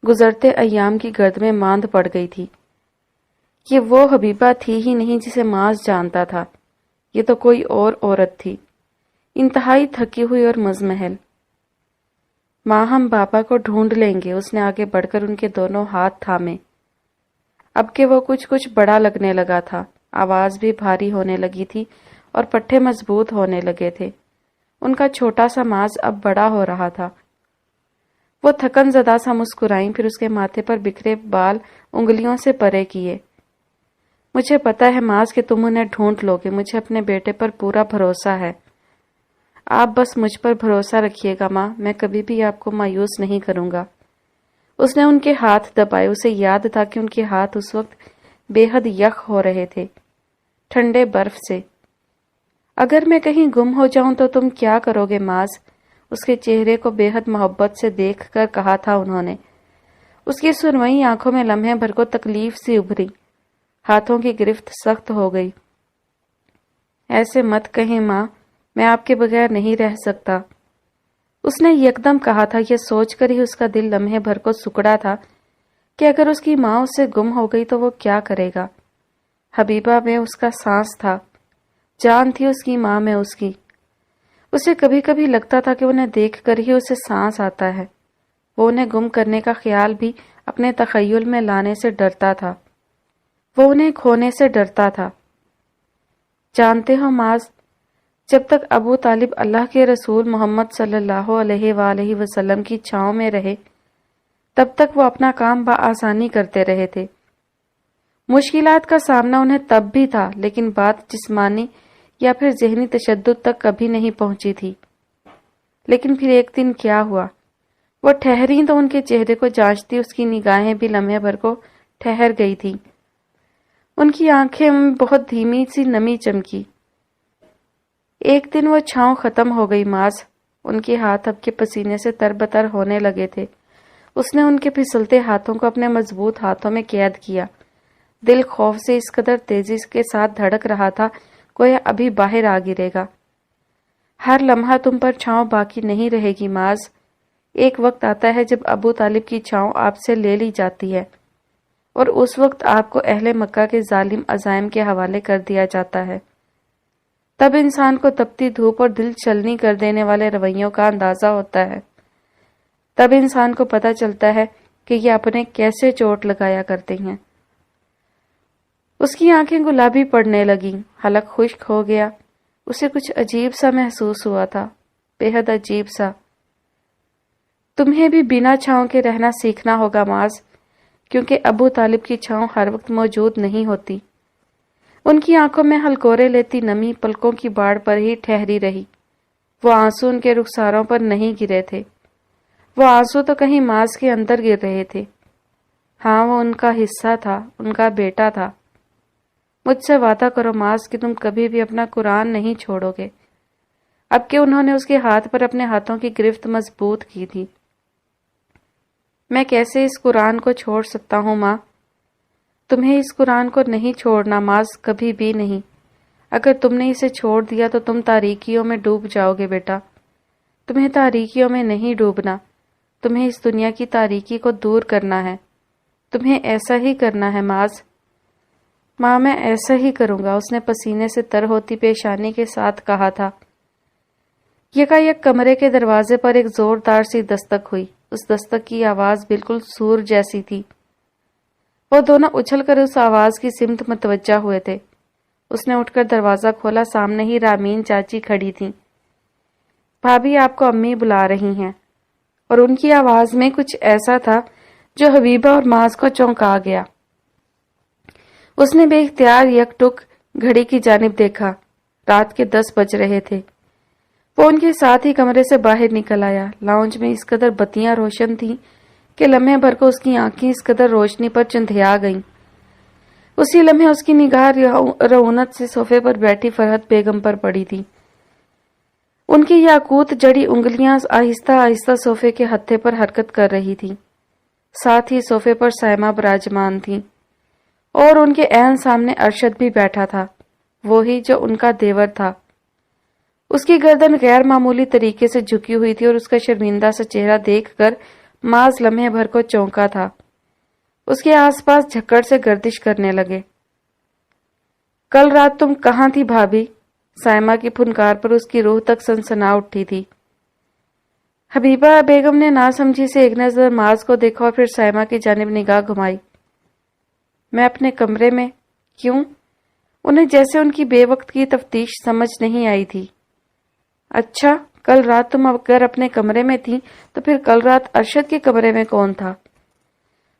گزرتے ایام کی گرد میں ماند پڑ گئی تھی۔ یہ وہ حبیبہ تھی ہی نہیں جسے معاذ جانتا تھا، یہ تو کوئی اور عورت تھی، انتہائی تھکی ہوئی اور مزمحل۔ ماں ہم بابا کو ڈھونڈ لیں گے، اس نے آگے بڑھ کر ان کے دونوں ہاتھ تھامے۔ اب کہ وہ کچھ بڑا لگنے لگا تھا، آواز بھی بھاری ہونے لگی تھی اور پٹھے مضبوط ہونے لگے تھے۔ ان کا چھوٹا سا معاذ اب بڑا ہو رہا تھا۔ وہ تھکن زدہ سا مسکرائیں، پھر اس کے ماتھے پر بکھرے بال انگلیوں سے پرے کیے۔ مجھے پتا ہے معاذ کہ تم انہیں ڈھونڈ لو گے، مجھے اپنے بیٹے پر پورا بھروسہ ہے۔ آپ بس مجھ پر بھروسہ رکھیے گا ماں، میں کبھی بھی آپ کو مایوس نہیں کروں گا۔ اس نے ان کے ہاتھ دبائے۔ اسے یاد تھا کہ ان کے ہاتھ اس وقت بے حد یخ ہو رہے تھے، ٹھنڈے برف سے۔ اگر میں کہیں گم ہو جاؤں تو تم کیا کرو گے معاذ؟ اس کے چہرے کو بے حد محبت سے دیکھ کر کہا تھا انہوں نے۔ اس کی سرمئی آنکھوں میں لمحے بھر کو تکلیف سی ابھری، ہاتھوں کی گرفت سخت ہو گئی۔ ایسے مت کہیں ماں، میں آپ کے بغیر نہیں رہ سکتا، اس نے یکدم کہا تھا۔ یہ سوچ کر ہی اس کا دل لمحے بھر کو سکڑا تھا کہ اگر اس کی ماں اس سے گم ہو گئی تو وہ کیا کرے گا۔ حبیبہ میں اس کا سانس تھا، جان تھی اس کی ماں میں اس کی۔ اسے کبھی کبھی لگتا تھا کہ انہیں دیکھ کر ہی اسے سانس آتا ہے۔ وہ انہیں گم کرنے کا خیال بھی اپنے تخیل میں لانے سے ڈرتا تھا، وہ انہیں کھونے سے ڈرتا تھا۔ جانتے ہو معاذ، جب تک ابو طالب اللہ کے رسول محمد صلی اللہ علیہ وآلہ وسلم کی چھاؤں میں رہے، تب تک وہ اپنا کام بآسانی کرتے رہے تھے۔ مشکلات کا سامنا انہیں تب بھی تھا، لیکن بات جسمانی یا پھر ذہنی تشدد تک کبھی نہیں پہنچی تھی۔ لیکن پھر ایک دن کیا ہوا؟ وہ ٹھہری تو ان کے چہرے کو جانچتی اس کی نگاہیں بھی لمحے بھر کو ٹھہر گئی تھی۔ ان کی آنکھیں میں بہت دھیمی سی نمی چمکی۔ ایک دن وہ چھاؤں ختم ہو گئی ماز، ان کے ہاتھ اب کے پسینے سے تربتر ہونے لگے تھے۔ اس نے ان کے پھسلتے ہاتھوں کو اپنے مضبوط ہاتھوں میں قید کیا۔ دل خوف سے اس قدر تیزی کے ساتھ دھڑک رہا تھا گویا ابھی باہر آ گرے گا۔ ہر لمحہ تم پر چھاؤں باقی نہیں رہے گی ماز۔ ایک وقت آتا ہے جب ابو طالب کی چھاؤں آپ سے لے لی جاتی ہے، اور اس وقت آپ کو اہل مکہ کے ظالم عزائم کے حوالے کر دیا جاتا ہے۔ تب انسان کو تپتی دھوپ اور دل چلنی کر دینے والے رویوں کا اندازہ ہوتا ہے۔ تب انسان کو پتہ چلتا ہے کہ یہ اپنے کیسے چوٹ لگایا کرتے ہیں۔ اس کی آنکھیں گلابی پڑنے لگیں، حلق خشک ہو گیا۔ اسے کچھ عجیب سا محسوس ہوا تھا، بے حد عجیب سا۔ تمہیں بھی بنا چھاؤں کے رہنا سیکھنا ہوگا معاذ، کیونکہ ابو طالب کی چھاؤں ہر وقت موجود نہیں ہوتی۔ ان کی آنکھوں میں ہلکورے لیتی نمی پلکوں کی باڑ پر ہی ٹھہری رہی۔ وہ آنسو ان کے رخساروں پر نہیں گرے تھے، وہ آنسو تو کہیں معاذ کے اندر گر رہے تھے۔ ہاں، وہ ان کا حصہ تھا، ان کا بیٹا تھا۔ مجھ سے وعدہ کرو معاذ کہ تم کبھی بھی اپنا قرآن نہیں چھوڑو گے۔ اب کہ انہوں نے اس کے ہاتھ پر اپنے ہاتھوں کی گرفت مضبوط کی تھی۔ میں کیسے اس قرآن کو چھوڑ سکتا ہوں ماں؟ تمہیں اس قرآن کو نہیں چھوڑنا معاذ، کبھی بھی نہیں۔ اگر تم نے اسے چھوڑ دیا تو تم تاریکیوں میں ڈوب جاؤ گے بیٹا۔ تمہیں تاریکیوں میں نہیں ڈوبنا، تمہیں اس دنیا کی تاریکی کو دور کرنا ہے۔ تمہیں ایسا ہی کرنا ہے معاذ۔ ماں، میں ایسا ہی کروں گا، اس نے پسینے سے تر ہوتی پیشانی کے ساتھ کہا تھا۔ یکایک کمرے کے دروازے پر ایک زوردار سی دستک ہوئی۔ اس دستک کی آواز بالکل سور جیسی تھی۔ وہ دونوں اچھل کر اس آواز کی سمت متوجہ ہوئے تھے۔ اس نے اٹھ کر دروازہ کھولا، سامنے ہی رامین چاچی کھڑی تھیں۔ بھابھی، آپ کو امی بلا رہی ہیں، اور ان کی آواز میں کچھ ایسا تھا جو حبیبہ اور معاذ کو چونکا گیا۔ اس نے بے اختیار یک ٹک گھڑی کی جانب دیکھا۔ رات کے 10 بج رہے تھے۔ وہ ان کے ساتھ ہی کمرے سے باہر نکل آیا۔ لاؤنج میں اس قدر بتیاں روشن تھیں کہ لمحے بھر کو اس کی آنکھیں اس قدر روشنی پر چندھیا گئیں۔ اسی لمحے اس کی نگاہ رعونت سے صوفے پر بیٹھی فرحت بیگم پر پڑی تھی۔ ان کی یاقوت جڑی انگلیاں آہستہ آہستہ صوفے کے ہتھے پر حرکت کر رہی تھیں۔ ساتھ ہی صوفے پر سائمہ براجمان تھیں، اور ان کے عین سامنے ارشد بھی بیٹھا تھا، وہی جو ان کا دیور تھا۔ اس کی گردن غیر معمولی طریقے سے جھکی ہوئی تھی، اور اس کا شرمندہ سا چہرہ دیکھ کر معاذ لمحے بھر کو چونکا تھا۔ اس کے آس پاس جھکڑ سے گردش کرنے لگے۔ کل رات تم کہاں تھی بھابھی؟ سائمہ کی پھنکار پر اس کی روح تک سنسنا اٹھی تھی۔ حبیبہ بیگم نے ناسمجھی سے ایک نظر معاذ کو دیکھا اور پھر سائمہ کی جانب نگاہ گھمائی۔ میں اپنے کمرے میں؟ کیوں؟ انہیں جیسے ان کی بے وقت کی تفتیش سمجھ نہیں آئی تھی۔ اچھا، کل رات تم اگر اپنے کمرے میں تھی تو پھر کل رات ارشد کے کمرے میں کون تھا؟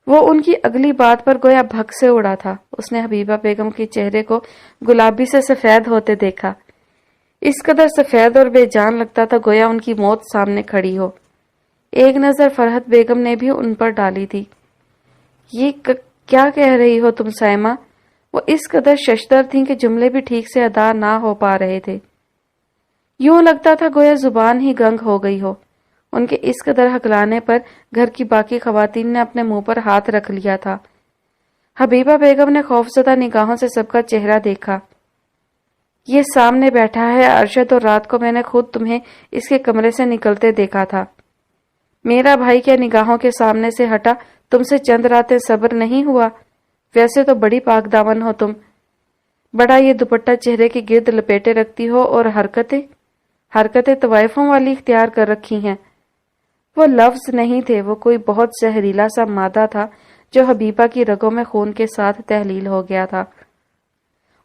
وہ ان کی اگلی بات پر گویا بھگ سے اڑا تھا۔ اس نے حبیبہ بیگم کے چہرے کو گلابی سے سفید ہوتے دیکھا، اس قدر سفید اور بے جان لگتا تھا گویا ان کی موت سامنے کھڑی ہو۔ ایک نظر فرحت بیگم نے بھی ان پر ڈالی تھی۔ یہ کیا کہہ رہی ہو تم سائمہ؟ وہ اس قدر ششدر تھیں کہ جملے بھی ٹھیک سے ادا نہ ہو پا رہے تھے۔ یوں لگتا تھا گویا زبان ہی گنگ ہو گئی ہو۔ ان کے اس قدر ہکلانے پر گھر کی باقی خواتین نے اپنے منہ پر ہاتھ رکھ لیا تھا۔ حبیبہ بیگم نے خوفزدہ نگاہوں سے سب کا چہرہ دیکھا۔ یہ سامنے بیٹھا ہے ارشد، اور رات کو میں نے خود تمہیں اس کے کمرے سے نکلتے دیکھا تھا۔ میرا بھائی کیا نگاہوں کے سامنے سے ہٹا تم سے چند راتیں صبر نہیں ہوا؟ ویسے تو بڑی پاک دامن ہو تم، بڑا یہ دوپٹہ چہرے کے گرد لپیٹے رکھتی ہو، اور حرکتیں طوائفوں والی اختیار کر رکھی ہیں۔ وہ لفظ نہیں تھے، وہ کوئی بہت زہریلا سا مادہ تھا جو حبیبہ کی رگوں میں خون کے ساتھ تحلیل ہو گیا تھا۔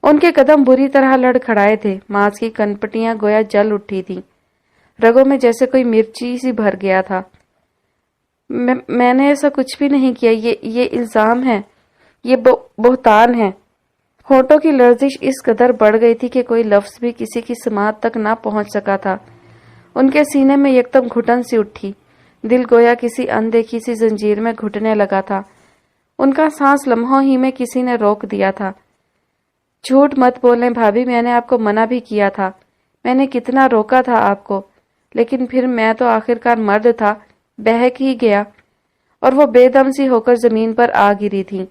ان کے قدم بری طرح لڑکھڑائے تھے، معاذ کی کنپٹیاں گویا جل اٹھی تھیں، رگوں میں جیسے کوئی مرچی سی بھر گیا تھا۔ میں نے ایسا کچھ بھی نہیں کیا، یہ الزام ہے، یہ بہتان ہے۔ ہونٹوں کی لرزش اس قدر بڑھ گئی تھی کہ کوئی لفظ بھی کسی کی سماعت تک نہ پہنچ سکا تھا۔ ان کے سینے میں یکدم گھٹن سی اٹھی، دل گویا کسی اندیکھی سی زنجیر میں گھٹنے لگا تھا۔ ان کا سانس لمحوں ہی میں کسی نے روک دیا تھا۔ جھوٹ مت بولیں بھابھی، میں نے آپ کو منع بھی کیا تھا، میں نے کتنا روکا تھا آپ کو، لیکن پھر میں تو آخرکار مرد تھا، بہک ہی گیا۔ اور وہ بے دم سی ہو کر زمین پر آ گری تھی۔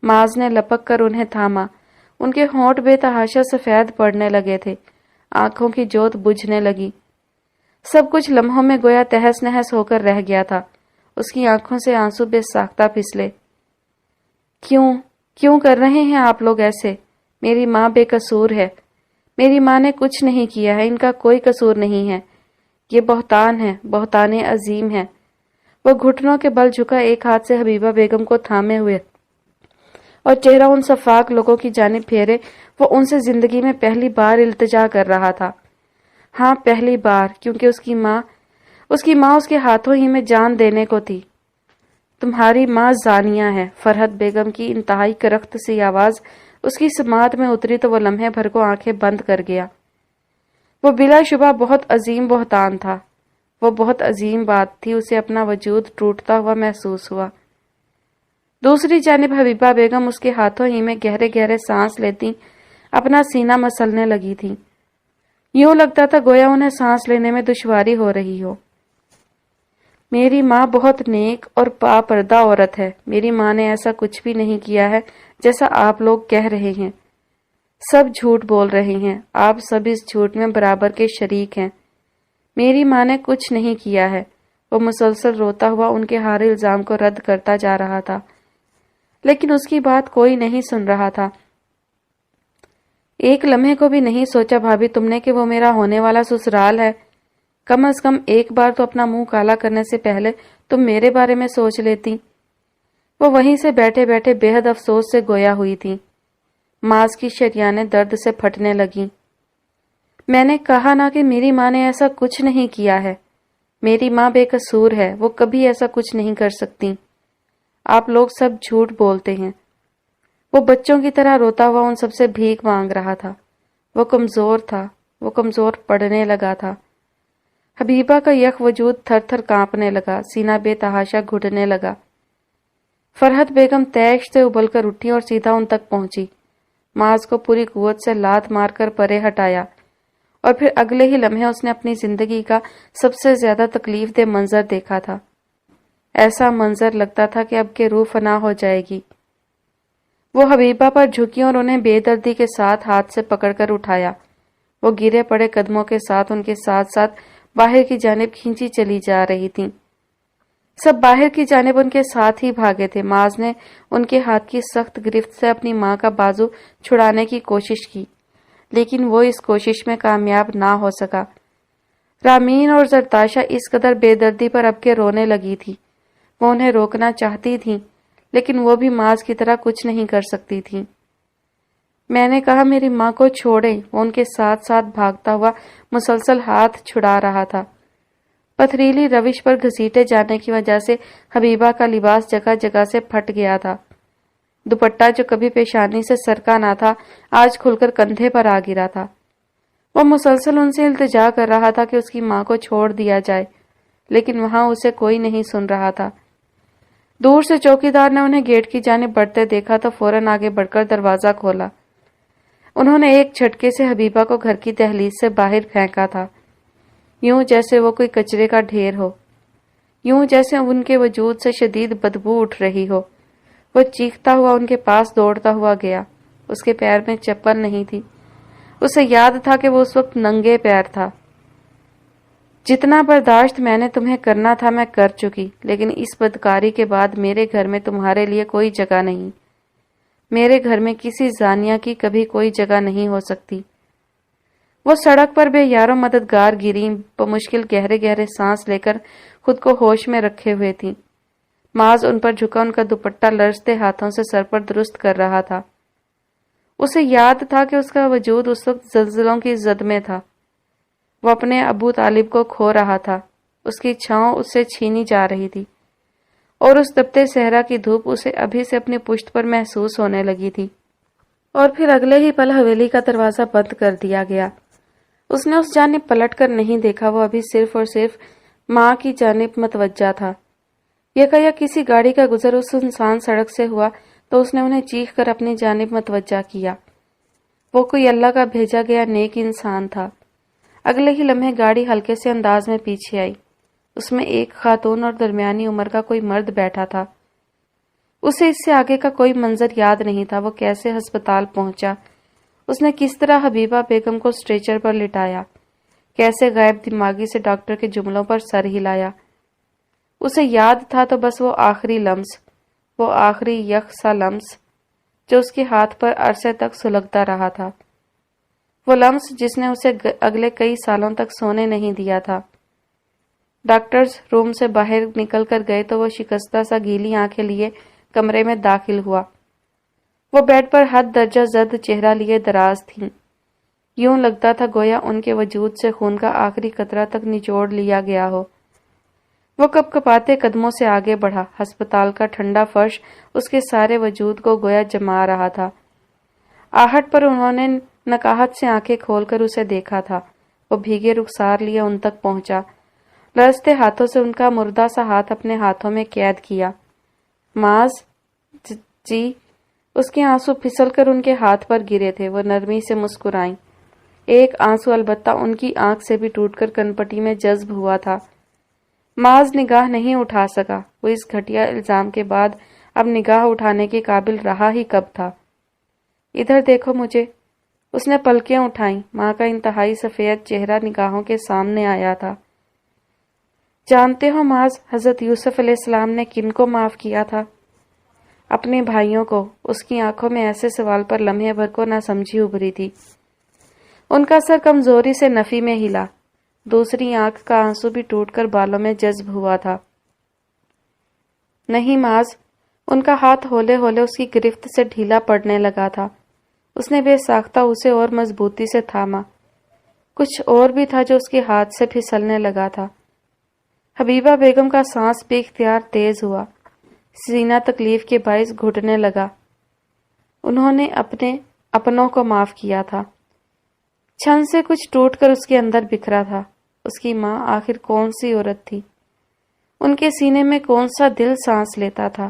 معاذ نے لپک کر انہیں تھاما۔ ان کے ہونٹ بے تحاشا سفید پڑنے لگے تھے، آنکھوں کی جوت بجھنے لگی۔ سب کچھ لمحوں میں گویا تہس نہس ہو کر رہ گیا تھا۔ اس کی آنکھوں سے آنسو بے ساختہ پھسلے۔ کیوں کر رہے ہیں آپ لوگ ایسے؟ میری ماں بے قصور ہے، میری ماں نے کچھ نہیں کیا ہے، ان کا کوئی قصور نہیں ہے۔ یہ بہتان ہے، بہتان عظیم ہے۔ وہ گھٹنوں کے بل جھکا ایک ہاتھ سے حبیبہ بیگم کو تھامے ہوئے اور چہرہ ان شفاق لوگوں کی جانب پھیرے وہ ان سے زندگی میں پہلی بار التجا کر رہا تھا۔ ہاں، پہلی بار، کیونکہ اس کی ماں اس کے ہاتھوں ہی میں جان دینے کو تھی۔ تمہاری ماں زانیہ ہے۔ فرحت بیگم کی انتہائی کرخت سی آواز اس کی سماعت میں اتری تو وہ لمحے بھر کو آنکھیں بند کر گیا۔ وہ بلا شبہ بہت عظیم بہتان تھا، وہ بہت عظیم بات تھی، اسے اپنا وجود ٹوٹتا ہوا محسوس ہوا۔ دوسری جانب حبیبہ بیگم اس کے ہاتھوں ہی میں گہرے گہرے سانس لیتی اپنا سینہ مسلنے لگی تھی۔ یوں لگتا تھا گویا انہیں سانس لینے میں دشواری ہو رہی ہو۔ میری ماں بہت نیک اور پردہ عورت ہے۔ میری ماں نے ایسا کچھ بھی نہیں کیا ہے جیسا آپ لوگ کہہ رہے ہیں۔ سب جھوٹ بول رہے ہیں، آپ سب اس جھوٹ میں برابر کے شریک ہیں۔ میری ماں نے کچھ نہیں کیا ہے۔ وہ مسلسل روتا ہوا ان کے ہر الزام کو رد کرتا جا رہا تھا، لیکن اس کی بات کوئی نہیں سن رہا تھا۔ ایک لمحے کو بھی نہیں سوچا بھابھی تم نے کہ وہ میرا ہونے والا سسرال ہے؟ کم از کم ایک بار تو اپنا منہ کالا کرنے سے پہلے تم میرے بارے میں سوچ لیتی۔ وہ وہیں سے بیٹھے بیٹھے بے حد افسوس سے گویا ہوئی تھی۔ معاذ کی شریانیں درد سے پھٹنے لگیں۔ میں نے کہا نا کہ میری ماں نے ایسا کچھ نہیں کیا ہے۔ میری ماں بے قصور ہے، وہ کبھی ایسا کچھ نہیں کر سکتی۔ آپ لوگ سب جھوٹ بولتے ہیں۔ وہ بچوں کی طرح روتا ہوا ان سب سے بھیک مانگ رہا تھا۔ وہ کمزور تھا، وہ کمزور پڑنے لگا تھا۔ حبیبہ کا یک وجود تھر تھر کانپنے لگا، سینہ بے تحاشا گھٹنے لگا۔ فرحت بیگم تیش سے ابل کر اٹھی اور سیدھا ان تک پہنچی۔ معاذ کو پوری قوت سے لات مار کر پرے ہٹایا اور پھر اگلے ہی لمحے اس نے اپنی زندگی کا سب سے زیادہ تکلیف دہ منظر دیکھا تھا۔ ایسا منظر لگتا تھا کہ اب کے روح فنا ہو جائے گی۔ وہ حبیبہ پر جھکی اور انہیں بے دردی کے ساتھ ہاتھ سے پکڑ کر اٹھایا۔ وہ گرے پڑے قدموں کے ساتھ ان کے ساتھ ساتھ باہر کی جانب کھینچی چلی جا رہی تھیں۔ سب باہر کی جانب ان کے ساتھ ہی بھاگے تھے۔ معاذ نے ان کے ہاتھ کی سخت گرفت سے اپنی ماں کا بازو چھڑانے کی کوشش کی، لیکن وہ اس کوشش میں کامیاب نہ ہو سکا۔ رامین اور زرتاشا اس قدر بے دردی پر اب کے رونے لگی تھی۔ وہ انہیں روکنا چاہتی تھیں، لیکن وہ بھی معاذ کی طرح کچھ نہیں کر سکتی تھیں۔ میں نے کہا میری ماں کو چھوڑیں۔ وہ ان کے ساتھ ساتھ بھاگتا ہوا مسلسل ہاتھ چھڑا رہا تھا۔ پتھریلی روش پر گھسیٹے جانے کی وجہ سے حبیبہ کا لباس جگہ جگہ سے پھٹ گیا تھا۔ دوپٹہ جو کبھی پیشانی سے سرکا نہ تھا، آج کھل کر کندھے پر آ گرا تھا۔ وہ مسلسل ان سے التجا کر رہا تھا کہ اس کی ماں کو چھوڑ دیا جائے، لیکن وہاں اسے کوئی نہیں سن رہا تھا۔ دور سے چوکیدار نے انہیں گیٹ کی جانب بڑھتے دیکھا تو فوراً آگے بڑھ کر دروازہ کھولا۔ انہوں نے ایک جھٹکے سے حبیبہ کو گھر کی دہلیز سے باہر پھینکا تھا، یوں جیسے وہ کوئی کچرے کا ڈھیر ہو، یوں جیسے ان کے وجود سے شدید بدبو اٹھ رہی ہو۔ وہ چیختا ہوا ان کے پاس دوڑتا ہوا گیا۔ اس کے پیر میں چپل نہیں تھی۔ اسے یاد تھا کہ وہ اس وقت ننگے پیر تھا۔ جتنا برداشت میں نے تمہیں کرنا تھا میں کر چکی، لیکن اس بدکاری کے بعد میرے گھر میں تمہارے لیے کوئی جگہ نہیں۔ میرے گھر میں کسی زانیہ کی کبھی کوئی جگہ نہیں ہو سکتی۔ وہ سڑک پر بے یار و مددگار گریں، بمشکل گہرے گہرے سانس لے کر خود کو ہوش میں رکھے ہوئے تھیں۔ معاذ ان پر جھکا ان کا دوپٹہ لرزتے ہاتھوں سے سر پر درست کر رہا تھا۔ اسے یاد تھا کہ اس کا وجود اس وقت زلزلوں کی زد میں تھا۔ وہ اپنے ابو طالب کو کھو رہا تھا، اس کی چھاؤں اس سے چھینی جا رہی تھی، اور اس تپتے صحرا کی دھوپ اسے ابھی سے اپنی پشت پر محسوس ہونے لگی تھی۔ اور پھر اگلے ہی پل حویلی کا دروازہ بند کر دیا گیا۔ اس نے اس جانب پلٹ کر نہیں دیکھا، وہ ابھی صرف اور صرف ماں کی جانب متوجہ تھا۔ یکایک کسی گاڑی کا گزر اس سنسان سڑک سے ہوا تو اس نے انہیں چیخ کر اپنی جانب متوجہ کیا۔ وہ کوئی اللہ کا بھیجا گیا نیک انسان تھا۔ اگلے ہی لمحے گاڑی ہلکے سے انداز میں پیچھے آئی۔ اس میں ایک خاتون اور درمیانی عمر کا کوئی مرد بیٹھا تھا۔ اسے اس سے آگے کا کوئی منظر یاد نہیں تھا۔ وہ کیسے ہسپتال پہنچا، اس نے کس طرح حبیبہ بیگم کو اسٹریچر پر لٹایا، کیسے غائب دماغی سے ڈاکٹر کے جملوں پر سر ہلایا۔ اسے یاد تھا تو بس وہ آخری لمس، وہ آخری یک سا لمس جو اس کے ہاتھ پر عرصے تک سلگتا رہا تھا، وہ لمس جس نے اسے اگلے کئی سالوں تک سونے نہیں دیا تھا۔ ڈاکٹرز روم سے باہر نکل کر گئے تو وہ شکستہ سا گیلی آنکھیں لیے کمرے میں داخل ہوا۔ وہ بیڈ پر حد درجہ زرد چہرہ لیے دراز تھیں۔ یوں لگتا تھا گویا ان کے وجود سے خون کا آخری قطرہ تک نچوڑ لیا گیا ہو۔ وہ کپ کپاتے قدموں سے آگے بڑھا۔ ہسپتال کا ٹھنڈا فرش اس کے سارے وجود کو گویا جما رہا تھا۔ آہٹ پر انہوں نے نکاہت سے آنکھیں کھول کر اسے دیکھا تھا۔ وہ بھیگے رخسار لیے ان تک پہنچا، لرزتے ہاتھوں سے ان کا مردہ سا ہاتھ اپنے ہاتھوں میں قید کیا۔ معاذ جی، اس کے آنسو پھسل کر ان کے ہاتھ پر گرے تھے۔ وہ نرمی سے مسکرائیں۔ ایک آنسو البتہ ان کی آنکھ سے بھی ٹوٹ کر کنپٹی میں جذب ہوا تھا۔ معاذ نگاہ نہیں اٹھا سکا۔ وہ اس گھٹیا الزام کے بعد اب نگاہ اٹھانے کے قابل رہا ہی کب تھا۔ ادھر دیکھو مجھے، اس نے پلکیں اٹھائیں۔ ماں کا انتہائی سفید چہرہ نگاہوں کے سامنے آیا تھا۔ جانتے ہو معاذ، حضرت یوسف علیہ السلام نے کن کو معاف کیا تھا؟ اپنے بھائیوں کو۔ اس کی آنکھوں میں ایسے سوال پر لمحے بھر کو نہ سمجھی ابھری تھی۔ ان کا سر کمزوری سے نفی میں ہلا، دوسری آنکھ کا آنسو بھی ٹوٹ کر بالوں میں جذب ہوا تھا۔ نہیں معاذ، ان کا ہاتھ ہولے ہولے اس کی گرفت سے ڈھیلا پڑنے لگا تھا۔ اس نے بے ساختہ اسے اور مضبوطی سے تھاما۔ کچھ اور بھی تھا جو اس کے ہاتھ سے پھسلنے لگا تھا۔ حبیبہ بیگم کا سانس بے اختیار تیز ہوا، سینہ تکلیف کے باعث گھٹنے لگا۔ انہوں نے اپنوں کو معاف کیا تھا۔ چھن سے کچھ ٹوٹ کر اس کے اندر بکھرا تھا۔ اس کی ماں آخر کون سی عورت تھی؟ ان کے سینے میں کون سا دل سانس لیتا تھا؟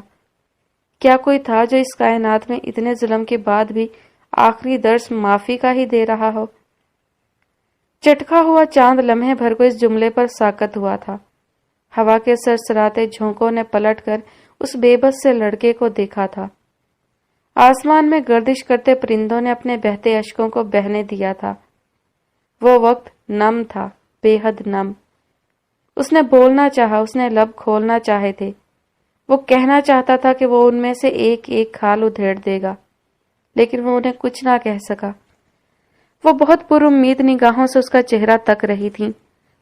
کیا کوئی تھا جو اس کائنات میں اتنے ظلم کے بعد بھی آخری درس معافی کا ہی دے رہا ہو؟ چٹکا ہوا چاند لمحے بھر کو اس جملے پر ساکت ہوا تھا۔ ہوا کے سرسراتے جھونکوں نے پلٹ کر اس بے بس سے لڑکے کو دیکھا تھا۔ آسمان میں گردش کرتے پرندوں نے اپنے بہتے اشکوں کو بہنے دیا تھا۔ وہ وقت نم تھا، بے حد نم۔ اس نے بولنا چاہا، اس نے لب کھولنا چاہے تھے۔ وہ کہنا چاہتا تھا کہ وہ ان میں سے ایک ایک کھال ادھیڑ دے گا، لیکن وہ انہیں کچھ نہ کہہ سکا۔ وہ بہت پر امید نگاہوں سے اس کا چہرہ تک رہی تھی۔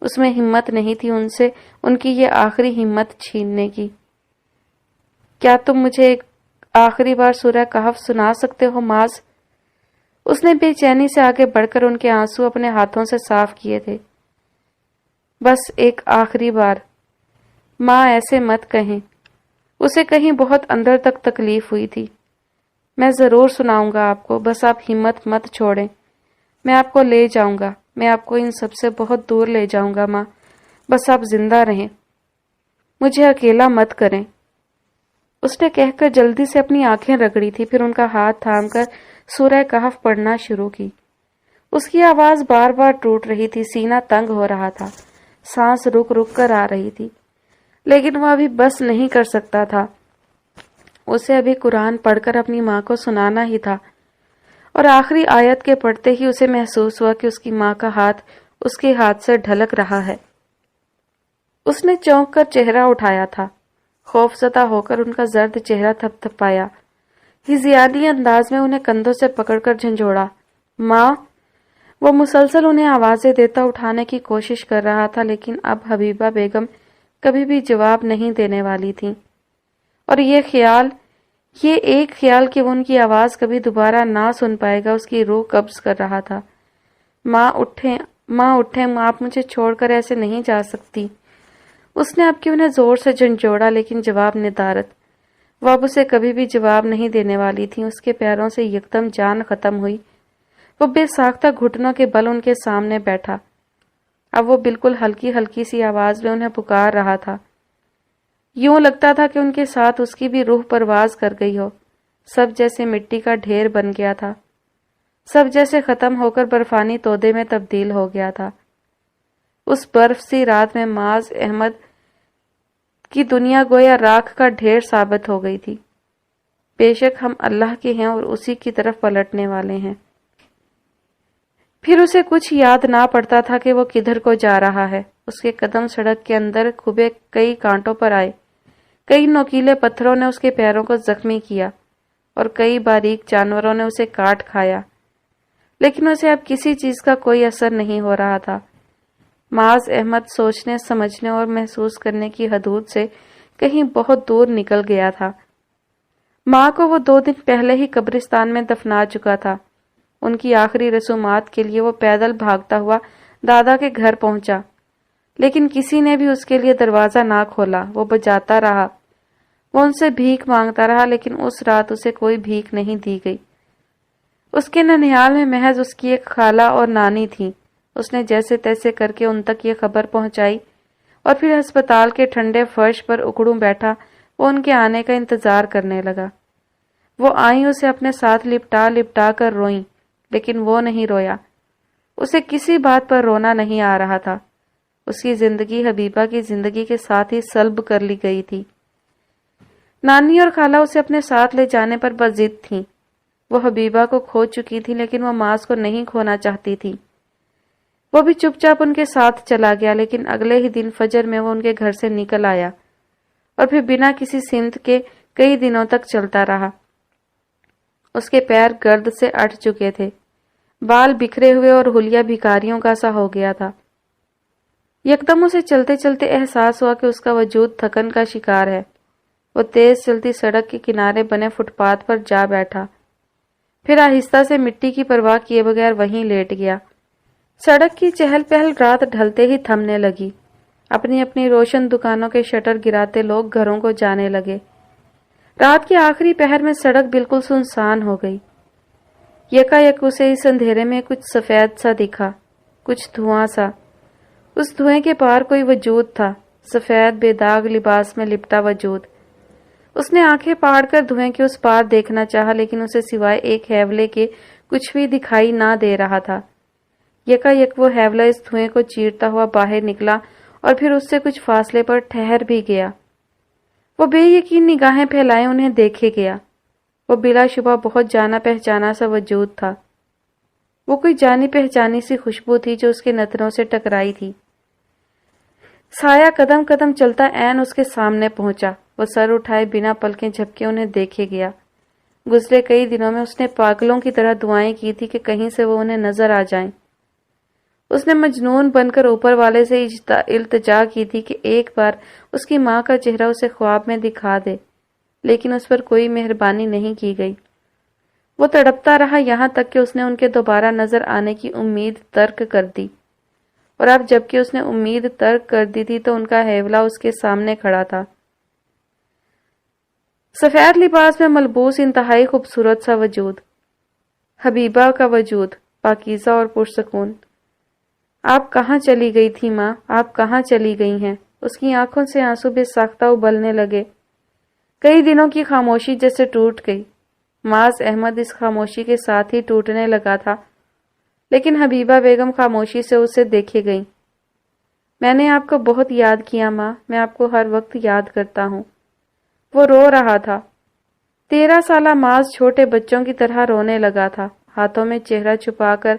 اس میں ہمت نہیں تھی ان سے ان کی یہ آخری ہمت چھیننے کی۔ کیا تم مجھے ایک آخری بار سورہ کہف سنا سکتے ہو معاذ؟ اس نے بے چینی سے آگے بڑھ کر ان کے آنسو اپنے ہاتھوں سے صاف کیے تھے۔ بس ایک آخری بار۔ ماں ایسے مت کہیں۔ اسے کہیں بہت اندر تک تکلیف ہوئی تھی۔ میں ضرور سناؤں گا آپ کو، بس آپ ہمت مت چھوڑیں۔ میں آپ کو لے جاؤں گا، میں آپ کو ان سب سے بہت دور لے جاؤں گا ماں، بس آپ زندہ رہیں، مجھے اکیلا مت کریں۔ اس نے کہہ کر جلدی سے اپنی آنکھیں رگڑی تھی، پھر ان کا ہاتھ تھام کر سورہ کہف پڑھنا شروع کی۔ اس کی آواز بار بار ٹوٹ رہی تھی، سینہ تنگ ہو رہا تھا، سانس رک رک کر آ رہی تھی، لیکن وہ ابھی بس نہیں کر سکتا تھا۔ اسے ابھی قرآن پڑھ کر اپنی ماں کو سنانا ہی تھا، اور آخری آیت کے پڑھتے ہی اسے محسوس ہوا کہ اس کی ماں کا ہاتھ اس کے ہاتھ سے ڈھلک رہا ہے۔ اس نے چونک کر چہرہ اٹھایا تھا، خوف زدہ ہو کر ان کا زرد چہرہ تھپ تھپایا، ہذیانی انداز میں انہیں کندھوں سے پکڑ کر جھنجھوڑا۔ ماں! وہ مسلسل انہیں آوازیں دیتا اٹھانے کی کوشش کر رہا تھا، لیکن اب حبیبہ بیگم کبھی بھی جواب نہیں دینے والی تھیں، اور یہ ایک خیال کہ وہ ان کی آواز کبھی دوبارہ نہ سن پائے گا اس کی روح قبض کر رہا تھا۔ ماں اٹھیں، آپ مجھے چھوڑ کر ایسے نہیں جا سکتی۔ اس نے اب کی انہیں زور سے جھنجھوڑا، لیکن جواب ندارت۔ وہ اب اسے کبھی بھی جواب نہیں دینے والی تھیں۔ اس کے پیروں سے یکدم جان ختم ہوئی۔ وہ بے ساختہ گھٹنوں کے بل ان کے سامنے بیٹھا۔ اب وہ بالکل ہلکی ہلکی سی آواز میں انہیں پکار رہا تھا۔ یوں لگتا تھا کہ ان کے ساتھ اس کی بھی روح پرواز کر گئی ہو۔ سب جیسے مٹی کا ڈھیر بن گیا تھا، سب جیسے ختم ہو کر برفانی تودے میں تبدیل ہو گیا تھا۔ اس برف سی رات میں معاذ احمد کی دنیا گویا راکھ کا ڈھیر ثابت ہو گئی تھی۔ بے شک ہم اللہ کے ہیں اور اسی کی طرف پلٹنے والے ہیں۔ پھر اسے کچھ یاد نہ پڑتا تھا کہ وہ کدھر کو جا رہا ہے۔ اس کے قدم سڑک کے اندر کھبے کئی کانٹوں پر آئے، کئی نوکیلے پتھروں نے اس کے پیروں کو زخمی کیا اور کئی باریک جانوروں نے اسے کاٹ کھایا، لیکن اسے اب کسی چیز کا کوئی اثر نہیں ہو رہا تھا۔ معاذ احمد سوچنے، سمجھنے اور محسوس کرنے کی حدود سے کہیں بہت دور نکل گیا تھا۔ ماں کو وہ 2 دن پہلے ہی قبرستان میں دفنا چکا تھا۔ ان کی آخری رسومات کے لیے وہ پیدل بھاگتا ہوا دادا کے گھر پہنچا، لیکن کسی نے بھی اس کے لیے دروازہ نہ کھولا۔ وہ بجاتا رہا، وہ ان سے بھیک مانگتا رہا، لیکن اس رات اسے کوئی بھیک نہیں دی گئی۔ اس کے ننیال میں محض اس کی ایک خالہ اور نانی تھی۔ اس نے جیسے تیسے کر کے ان تک یہ خبر پہنچائی اور پھر ہسپتال کے ٹھنڈے فرش پر اکڑوں بیٹھا وہ ان کے آنے کا انتظار کرنے لگا۔ وہ آئیں، اسے اپنے ساتھ لپٹا لپٹا کر روئیں، لیکن وہ نہیں رویا۔ اسے کسی بات پر رونا نہیں آ رہا تھا۔ اس کی زندگی حبیبہ کی زندگی کے ساتھ ہی سلب کر لی گئی تھی۔ نانی اور خالہ اسے اپنے ساتھ لے جانے پر بضد تھیں۔ وہ حبیبہ کو کھو چکی تھی، لیکن وہ معاذ کو نہیں کھونا چاہتی تھی۔ وہ بھی چپ چاپ ان کے ساتھ چلا گیا، لیکن اگلے ہی دن فجر میں وہ ان کے گھر سے نکل آیا اور پھر بنا کسی سمت کے کئی دنوں تک چلتا رہا۔ اس کے پیر گرد سے اٹھ چکے تھے، بال بکھرے ہوئے اور حلیہ بھکاریوں کا سا ہو گیا تھا۔ یکدم اسے چلتے چلتے احساس ہوا کہ اس کا وجود تھکن کا شکار ہے۔ وہ تیز چلتی سڑک کے کنارے بنے فٹ پاتھ پر جا بیٹھا، پھر آہستہ سے مٹی کی پرواہ کیے بغیر وہیں لیٹ گیا۔ سڑک کی چہل پہل رات ڈھلتے ہی تھمنے لگی۔ اپنی اپنی روشن دکانوں کے شٹر گراتے لوگ گھروں کو جانے لگے۔ رات کے آخری پہر میں سڑک بالکل سنسان ہو گئی۔ یکا یک اسے اس اندھیرے میں کچھ سفید سا دکھا، کچھ دھواں سا۔ اس دھوئیں کے پار کوئی وجود تھا، سفید بے داغ لباس میں لپٹا وجود۔ اس نے آنکھیں پاڑ کر دھوئیں کے اس پار دیکھنا چاہا، لیکن اسے سوائے ایک ہیولے کے کچھ بھی دکھائی نہ دے رہا تھا۔ یکا یک وہ ہیولا اس دھوئیں کو چیرتا ہوا باہر نکلا اور پھر اس سے کچھ فاصلے پر ٹھہر بھی گیا۔ وہ بے یقین نگاہیں پھیلائے انہیں دیکھے گیا۔ وہ بلا شبہ بہت جانا پہچانا سا وجود تھا۔ وہ کوئی جانی پہچانی سی خوشبو تھی جو اس کے نتنوں سے ٹکرائی تھی۔ سایہ قدم قدم چلتا عین اس کے سامنے پہنچا۔ وہ سر اٹھائے بنا پلکیں جھپکے انہیں دیکھے گیا۔ گزرے کئی دنوں میں اس نے پاگلوں کی طرح دعائیں کی تھی کہ کہیں سے وہ انہیں نظر آ جائیں۔ اس نے مجنون بن کر اوپر والے سے التجا کی تھی کہ ایک بار اس کی ماں کا چہرہ اسے خواب میں دکھا دے، لیکن اس پر کوئی مہربانی نہیں کی گئی۔ وہ تڑپتا رہا یہاں تک کہ اس نے ان کے دوبارہ نظر آنے کی امید ترک کر دی، اور اب جبکہ اس نے امید ترک کر دی تھی تو ان کا ہیولا اس کے سامنے کھڑا تھا، سفید لباس میں ملبوس، انتہائی خوبصورت سا وجود، حبیبہ کا وجود، پاکیزہ اور پرسکون۔ آپ کہاں چلی گئی تھی ماں؟ آپ کہاں چلی گئی ہیں؟ اس کی آنکھوں سے آنسو بے ساختہ ابلنے لگے۔ کئی دنوں کی خاموشی جیسے ٹوٹ گئی۔ معاذ احمد اس خاموشی کے ساتھ ہی ٹوٹنے لگا تھا، لیکن حبیبہ بیگم خاموشی سے اسے دیکھے گئیں۔ میں نے آپ کو بہت یاد کیا ماں، میں آپ کو ہر وقت یاد کرتا ہوں۔ وہ رو رہا تھا۔ 13 سالہ معاذ چھوٹے بچوں کی طرح رونے لگا تھا، ہاتھوں میں چہرہ چھپا کر۔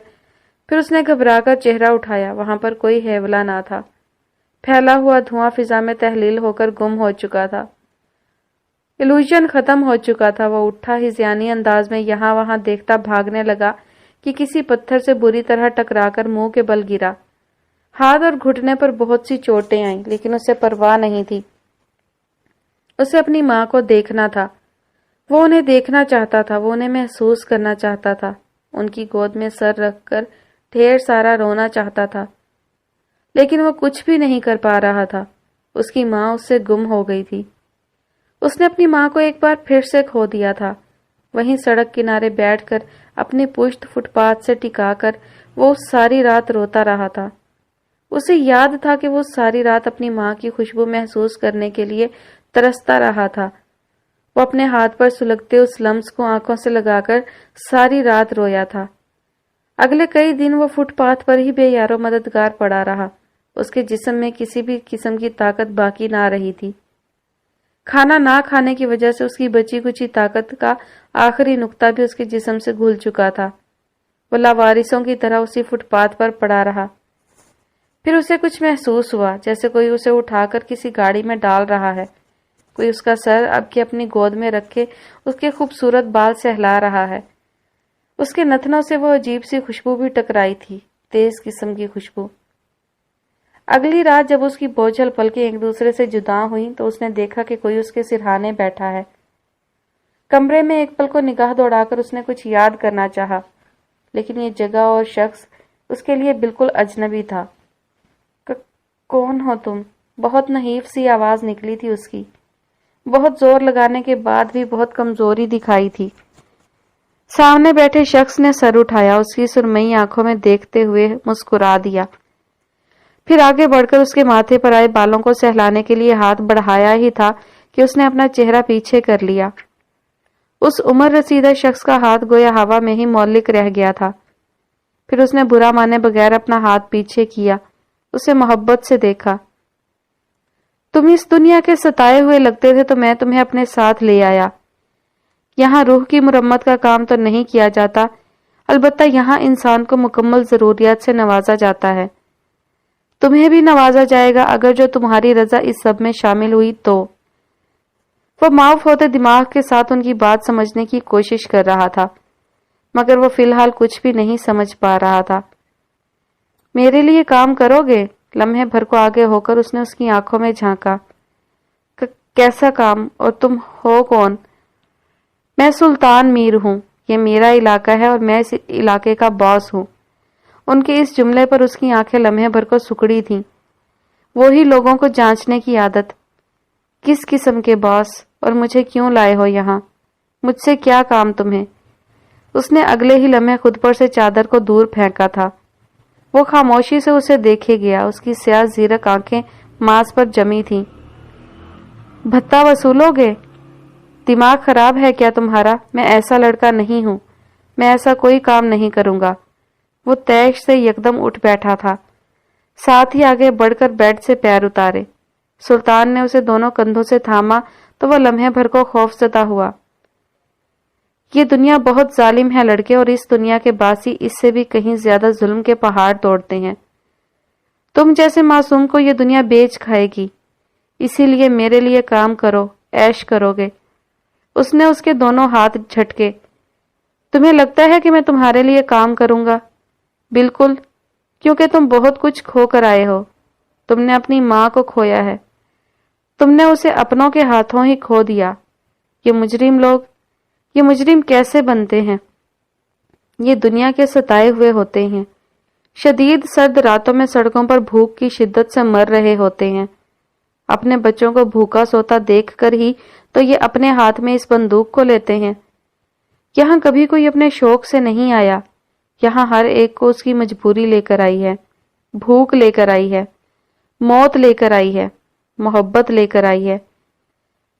پھر اس نے گھبرا کر چہرہ اٹھایا، وہاں پر کوئی ہیولا نہ تھا۔ پھیلا ہوا دھواں فضا میں تحلیل ہو کر گم ہو چکا تھا۔ ایلوژن ختم ہو چکا تھا۔ وہ اٹھا ہذیانی انداز میں یہاں وہاں دیکھتا بھاگنے لگا کہ کسی پتھر سے بری طرح ٹکرا کر منہ کے بل گرا۔ ہاتھ اور گھٹنے پر بہت سی چوٹیں آئیں، لیکن اسے پرواہ نہیں تھی۔ اسے اپنی ماں کو دیکھنا تھا۔ وہ انہیں دیکھنا چاہتا تھا، وہ انہیں محسوس کرنا چاہتا تھا، ان کی گود میں سر رکھ کر ڈھیر سارا رونا چاہتا تھا، لیکن وہ کچھ بھی نہیں کر پا رہا تھا۔ اس کی ماں اس سے گم ہو گئی تھی۔ اس نے اپنی ماں کو ایک بار پھر سے کھو دیا تھا۔ وہیں سڑک کنارے بیٹھ کر اپنی پشت فٹ پاتھ سے ٹکا کر وہ ساری رات روتا رہا تھا۔ اسے یاد تھا کہ وہ ساری رات اپنی ماں کی خوشبو محسوس کرنے کے لیے ترستا رہا تھا۔ وہ اپنے ہاتھ پر سلگتے اس لمس کو آنکھوں سے لگا کر ساری رات رویا تھا۔ اگلے کئی دن وہ فٹ پاتھ پر ہی بے یار و مددگار پڑا رہا۔ اس کے جسم میں کسی بھی قسم کی طاقت باقی نہ رہی تھی۔ کھانا نہ کھانے کی وجہ سے اس کی بچی کچی طاقت کا آخری نقطہ بھی اس کے جسم سے گھل چکا تھا۔ وہ لاوارثوں کی طرح اسی فٹ پاتھ پر پڑا رہا۔ پھر اسے کچھ محسوس ہوا، جیسے کوئی اسے اٹھا کر کسی گاڑی میں ڈال رہا ہے، کوئی اس کا سر اب کے اپنی گود میں رکھے اس کے خوبصورت بال سہلا رہا ہے۔ اس کے نتنوں سے وہ عجیب سی خوشبو بھی ٹکرائی تھی، تیز قسم کی خوشبو۔ اگلی رات جب اس کی بوجھل پلکیں ایک دوسرے سے جدا ہوئیں تو اس نے دیکھا کہ کوئی اس کے سرہانے بیٹھا ہے۔ کمرے میں ایک پل کو نگاہ دوڑا کر اس نے کچھ یاد کرنا چاہا، لیکن یہ جگہ اور شخص اس کے لیے بالکل اجنبی تھا۔ کون ہو تم؟ بہت نحیف سی آواز نکلی تھی اس کی۔ بہت زور لگانے کے بعد بھی بہت کمزوری دکھائی تھی۔ سامنے بیٹھے شخص نے سر اٹھایا، اس کی سرمئی آنکھوں میں دیکھتے ہوئے مسکرا دیا، پھر آگے بڑھ کر اس کے ماتھے پر آئے بالوں کو سہلانے کے لیے ہاتھ بڑھایا ہی تھا کہ اس نے اپنا چہرہ پیچھے کر لیا۔ اس عمر رسیدہ شخص کا ہاتھ گویا ہوا میں ہی معلق رہ گیا تھا۔ پھر اس نے برا مانے بغیر اپنا ہاتھ پیچھے کیا، اسے محبت سے دیکھا۔ تم اس دنیا کے ستائے ہوئے لگتے تھے تو میں تمہیں اپنے ساتھ لے آیا۔ یہاں روح کی مرمت کا کام تو نہیں کیا جاتا، البتہ یہاں انسان کو مکمل ضروریات سے نوازا جاتا ہے۔ تمہیں بھی نوازا جائے گا اگر جو تمہاری رضا اس سب میں شامل ہوئی تو۔ وہ معاف ہوتے دماغ کے ساتھ ان کی بات سمجھنے کی کوشش کر رہا تھا، مگر وہ فی الحال کچھ بھی نہیں سمجھ پا رہا تھا۔ میرے لیے کام کرو گے؟ لمحے بھر کو آگے ہو کر اس نے اس کی آنکھوں میں جھانکا۔ کیسا کام؟ اور تم ہو کون؟ میں سلطان میر ہوں، یہ میرا علاقہ ہے اور میں اس علاقے کا باس ہوں۔ ان کے اس جملے پر اس کی آنکھیں لمحے بھر کو سکڑی تھیں۔ وہی لوگوں کو جانچنے کی عادت۔ کس قسم کے باس؟ اور مجھے کیوں لائے ہو یہاں؟ مجھ سے کیا کام تمہیں؟ اس نے اگلے ہی لمحے خود پر سے چادر کو دور پھینکا تھا۔ وہ خاموشی سے اسے دیکھے گیا، اس کی سیاہ زیرک آنکھیں ماس پر جمی تھیں۔ بھتہ وصولو گے؟ دماغ خراب ہے کیا تمہارا؟ میں ایسا لڑکا نہیں ہوں، میں ایسا کوئی کام نہیں کروں گا۔ وہ تیش سے یکدم اٹھ بیٹھا تھا، ساتھ ہی آگے بڑھ کر بیڈ سے پیر اتارے۔ سلطان نے اسے دونوں کندھوں سے تھاما تو وہ لمحے بھر کو خوف زدہ ہوا۔ یہ دنیا بہت ظالم ہے لڑکے، اور اس دنیا کے باسی اس سے بھی کہیں زیادہ ظلم کے پہاڑ توڑتے ہیں۔ تم جیسے معصوم کو یہ دنیا بیچ کھائے گی، اسی لیے میرے لیے کام کرو، عیش کرو گے۔ اس نے اس کے دونوں ہاتھ جھٹکے۔ تمہیں لگتا ہے کہ میں تمہارے لیے کام کروں گا؟ بالکل، کیونکہ تم بہت کچھ کھو کر آئے ہو۔ تم نے اپنی ماں کو کھویا ہے، تم نے اسے اپنوں کے ہاتھوں ہی کھو دیا۔ یہ مجرم لوگ، یہ مجرم کیسے بنتے ہیں؟ یہ دنیا کے ستائے ہوئے ہوتے ہیں، شدید سرد راتوں میں سڑکوں پر بھوک کی شدت سے مر رہے ہوتے ہیں۔ اپنے بچوں کو بھوکا سوتا دیکھ کر ہی تو یہ اپنے ہاتھ میں اس بندوق کو لیتے ہیں۔ یہاں کبھی کوئی اپنے شوق سے نہیں آیا، یہاں ہر ایک کو اس کی مجبوری لے کر آئی ہے، بھوک لے کر آئی ہے، موت لے کر آئی ہے، محبت لے کر آئی ہے۔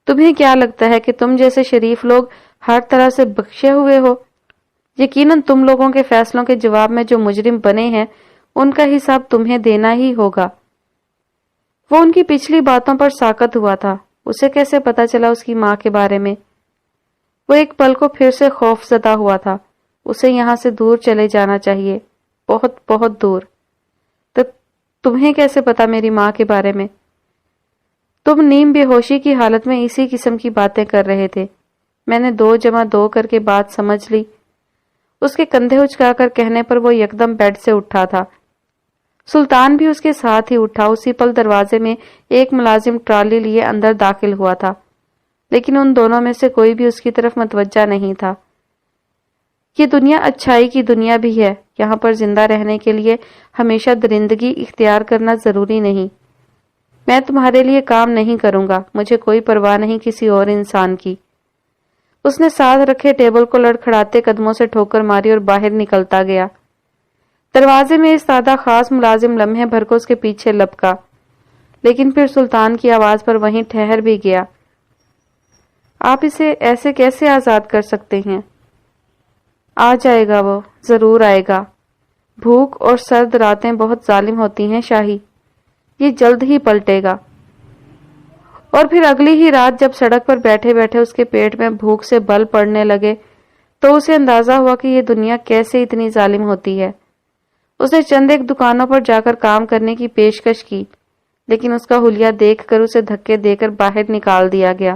تمہیں کیا لگتا ہے کہ تم جیسے شریف لوگ ہر طرح سے بخشے ہوئے ہو؟ یقیناً تم لوگوں کے فیصلوں کے جواب میں جو مجرم بنے ہیں ان کا حساب تمہیں دینا ہی ہوگا۔ وہ ان کی پچھلی باتوں پر ساکت ہوا تھا۔ اسے کیسے پتا چلا اس کی ماں کے بارے میں؟ وہ ایک پل کو پھر سے خوف زدہ ہوا تھا۔ اسے یہاں سے دور چلے جانا چاہیے، بہت بہت دور۔ تو تمہیں کیسے پتا میری ماں کے بارے میں؟ تم نیم بے ہوشی کی حالت میں اسی قسم کی باتیں کر رہے تھے۔ میں نے 2 + 2 کر کے بات سمجھ لی۔ اس کے کندھے اچکا کر کہنے پر وہ یکدم بیڈ سے اٹھا تھا۔ سلطان بھی اس کے ساتھ ہی اٹھا۔ اسی پل دروازے میں ایک ملازم ٹرالی لیے اندر داخل ہوا تھا، لیکن ان دونوں میں سے کوئی بھی اس کی طرف متوجہ نہیں تھا۔ یہ دنیا اچھائی کی دنیا بھی ہے، یہاں پر زندہ رہنے کے لیے ہمیشہ درندگی اختیار کرنا ضروری نہیں۔ میں تمہارے لیے کام نہیں کروں گا، مجھے کوئی پرواہ نہیں کسی اور انسان کی۔ اس نے ساتھ رکھے ٹیبل کو لڑکھڑاتے قدموں سے ٹھوکر ماری اور باہر نکلتا گیا۔ دروازے میں استادہ خاص ملازم لمحے بھر کو اس کے پیچھے لپکا، لیکن پھر سلطان کی آواز پر وہیں ٹھہر بھی گیا۔ آپ اسے ایسے کیسے آزاد کر سکتے ہیں؟ آ جائے گا، وہ ضرور آئے گا۔ بھوک اور سرد راتیں بہت ظالم ہوتی ہیں شاہی۔ یہ جلد ہی پلٹے گا۔ اور پھر اگلی ہی رات جب سڑک پر بیٹھے بیٹھے اس کے پیٹ میں بھوک سے بل پڑنے لگے تو اسے اندازہ ہوا کہ یہ دنیا کیسے اتنی ظالم ہوتی ہے۔ اس نے چند ایک دکانوں پر جا کر کام کرنے کی پیشکش کی، لیکن اس کا حلیہ دیکھ کر اسے دھکے دے کر باہر نکال دیا گیا۔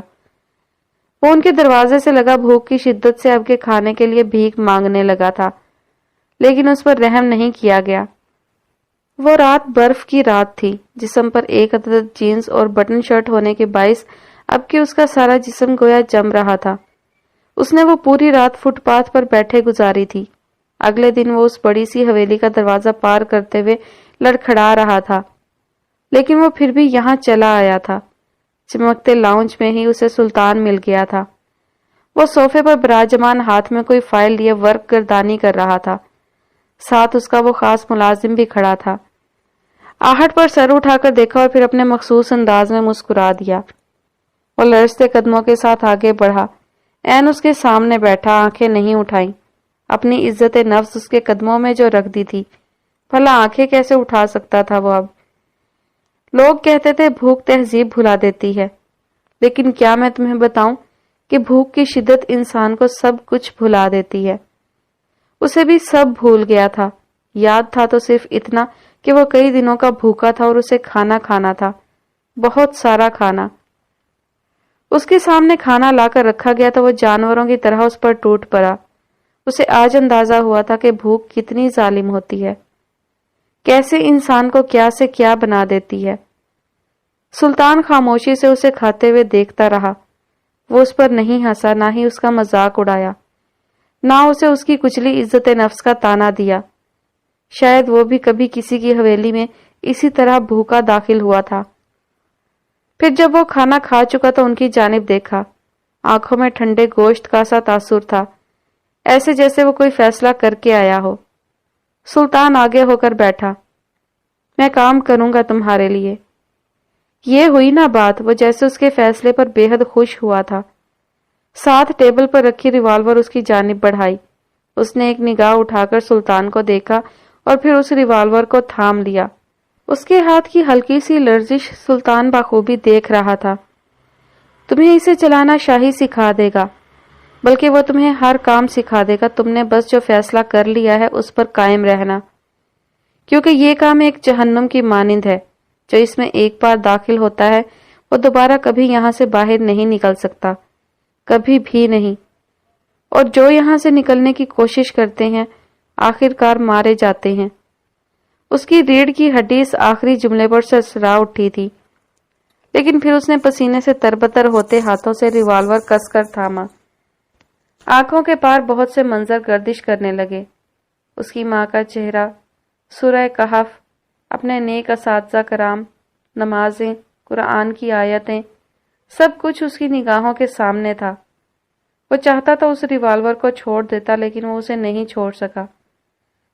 وہ ان کے دروازے سے لگا بھوک کی شدت سے اب کے کھانے کے لیے بھیک مانگنے لگا تھا، لیکن اس پر رحم نہیں کیا گیا۔ وہ رات برف کی رات تھی، جسم پر ایک عدد جینز اور بٹن شرٹ ہونے کے باعث اب کہ اس کا سارا جسم گویا جم رہا تھا۔ اس نے وہ پوری رات فٹ پاتھ پر بیٹھے گزاری تھی۔ اگلے دن وہ اس بڑی سی حویلی کا دروازہ پار کرتے ہوئے لڑکھڑا رہا تھا، لیکن وہ پھر بھی یہاں چلا آیا تھا۔ چمکتے لاؤنج میں ہی اسے سلطان مل گیا تھا۔ وہ صوفے پر براجمان ہاتھ میں کوئی فائل لیے ورک گردانی کر رہا تھا۔ ساتھ اس کا وہ خاص ملازم بھی کھڑا تھا۔ آہٹ پر سر اٹھا کر دیکھا اور پھر اپنے مخصوص انداز میں مسکرا دیا۔ وہ لرزتے قدموں کے ساتھ آگے بڑھا، عین اس کے سامنے بیٹھا، آنکھیں نہیں اٹھائیں۔ اپنی عزت نفس اس کے قدموں میں جو رکھ دی تھی، بھلا آنکھیں کیسے اٹھا سکتا تھا وہ اب؟ لوگ کہتے تھے بھوک تہذیب بھلا دیتی ہے، لیکن کیا میں تمہیں بتاؤں کہ بھوک کی شدت انسان کو سب کچھ بھلا دیتی ہے۔ اسے بھی سب بھول گیا تھا، یاد تھا تو صرف اتنا کہ وہ کئی دنوں کا بھوکا تھا اور اسے کھانا کھانا تھا، بہت سارا کھانا۔ اس کے سامنے کھانا لا کر رکھا گیا تو وہ جانوروں کی طرح اس پر ٹوٹ پڑا۔ اسے آج اندازہ ہوا تھا کہ بھوک کتنی ظالم ہوتی ہے، کیسے انسان کو کیا سے کیا بنا دیتی ہے۔ سلطان خاموشی سے اسے کھاتے ہوئے دیکھتا رہا۔ وہ اس پر نہیں ہنسا، نہ ہی اس کا مذاق اڑایا، نہ اسے اس کی کچلی عزت نفس کا تانا دیا۔ شاید وہ بھی کبھی کسی کی حویلی میں اسی طرح بھوکا داخل ہوا تھا۔ پھر جب وہ کھانا کھا چکا تو ان کی جانب دیکھا۔ آنکھوں میں ٹھنڈے گوشت کا سا تاثر تھا، ایسے جیسے وہ کوئی فیصلہ کر کے آیا ہو۔ سلطان آگے ہو کر بیٹھا۔ میں کام کروں گا تمہارے لیے۔ یہ ہوئی نا بات، وہ جیسے اس کے فیصلے پر بے حد خوش ہوا تھا۔ ساتھ ٹیبل پر رکھی ریوالور اس کی جانب بڑھائی۔ اس نے ایک نگاہ اٹھا کر سلطان کو دیکھا اور پھر اس ریوالور کو تھام لیا۔ اس کے ہاتھ کی ہلکی سی لرزش سلطان بخوبی دیکھ رہا تھا۔ تمہیں اسے چلانا شاہی سکھا دے گا، بلکہ وہ تمہیں ہر کام سکھا دے گا۔ تم نے بس جو فیصلہ کر لیا ہے اس پر قائم رہنا، کیونکہ یہ کام ایک جہنم کی مانند ہے۔ جو اس میں ایک بار داخل ہوتا ہے وہ دوبارہ کبھی یہاں سے باہر نہیں نکل سکتا، کبھی بھی نہیں۔ اور جو یہاں سے نکلنے کی کوشش کرتے ہیں آخر کار مارے جاتے ہیں۔ اس کی ریڑھ کی ہڈی اس آخری جملے پر سرسرا اٹھی تھی، لیکن پھر اس نے پسینے سے تربتر ہوتے ہاتھوں سے ریوالور کس کر تھاما۔ آنکھوں کے پار بہت سے منظر گردش کرنے لگے۔ اس کی ماں کا چہرہ، سورہ کہف، اپنے نیک اساتذہ کرام، نمازیں، قرآن کی آیتیں، سب کچھ اس کی نگاہوں کے سامنے تھا۔ وہ چاہتا تھا اس ریوالور کو چھوڑ دیتا، لیکن وہ اسے نہیں چھوڑ سکا۔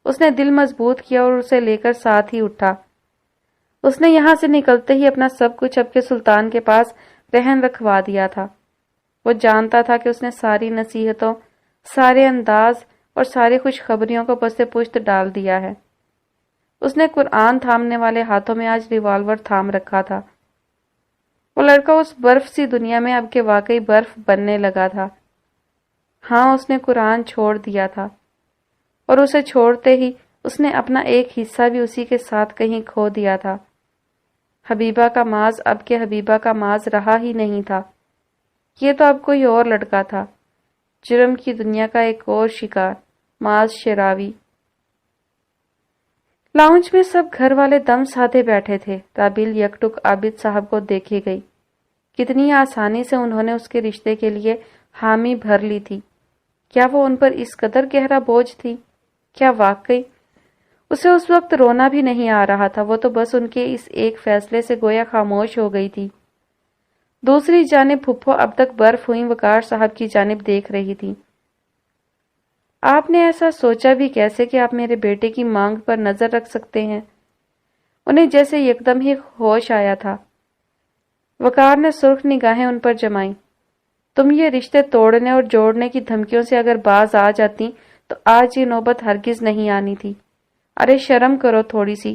اس نے دل مضبوط کیا اور اسے لے کر ساتھ ہی اٹھا۔ اس نے یہاں سے نکلتے ہی اپنا سب کچھ اب کے سلطان کے پاس رہن رکھوا دیا تھا۔ وہ جانتا تھا کہ اس نے ساری نصیحتوں، سارے انداز اور ساری خوشخبریوں کو پس پشت ڈال دیا ہے۔ اس نے قرآن تھامنے والے ہاتھوں میں آج ریوالور تھام رکھا تھا۔ وہ لڑکا اس برف سی دنیا میں اب کے واقعی برف بننے لگا تھا۔ ہاں، اس نے قرآن چھوڑ دیا تھا، اور اسے چھوڑتے ہی اس نے اپنا ایک حصہ بھی اسی کے ساتھ کہیں کھو دیا تھا۔ حبیبہ کا ماز اب کے حبیبہ کا ماز رہا ہی نہیں تھا۔ یہ تو اب کوئی اور لڑکا تھا، جرم کی دنیا کا ایک اور شکار، ماز شراوی۔ لاؤنج میں سب گھر والے دم سادے بیٹھے تھے۔ رابیل یکٹک عابد صاحب کو دیکھے گئی۔ کتنی آسانی سے انہوں نے اس کے رشتے کے لیے حامی بھر لی تھی۔ کیا وہ ان پر اس قدر گہرا بوجھ تھی؟ کیا واقعی؟ اسے اس وقت رونا بھی نہیں آ رہا تھا، وہ تو بس ان کے اس ایک فیصلے سے گویا خاموش ہو گئی تھی۔ دوسری جانب پھپھو اب تک برف ہوئی وقار صاحب کی جانب دیکھ رہی تھی۔ آپ نے ایسا سوچا بھی کیسے کہ آپ میرے بیٹے کی مانگ پر نظر رکھ سکتے ہیں؟ انہیں جیسے یکدم ہی ہوش آیا تھا۔ وقار نے سرخ نگاہیں ان پر جمائیں۔ تم یہ رشتے توڑنے اور جوڑنے کی دھمکیوں سے اگر باز آ جاتی تو آج یہ نوبت ہرگز نہیں آنی تھی۔ ارے شرم کرو تھوڑی سی،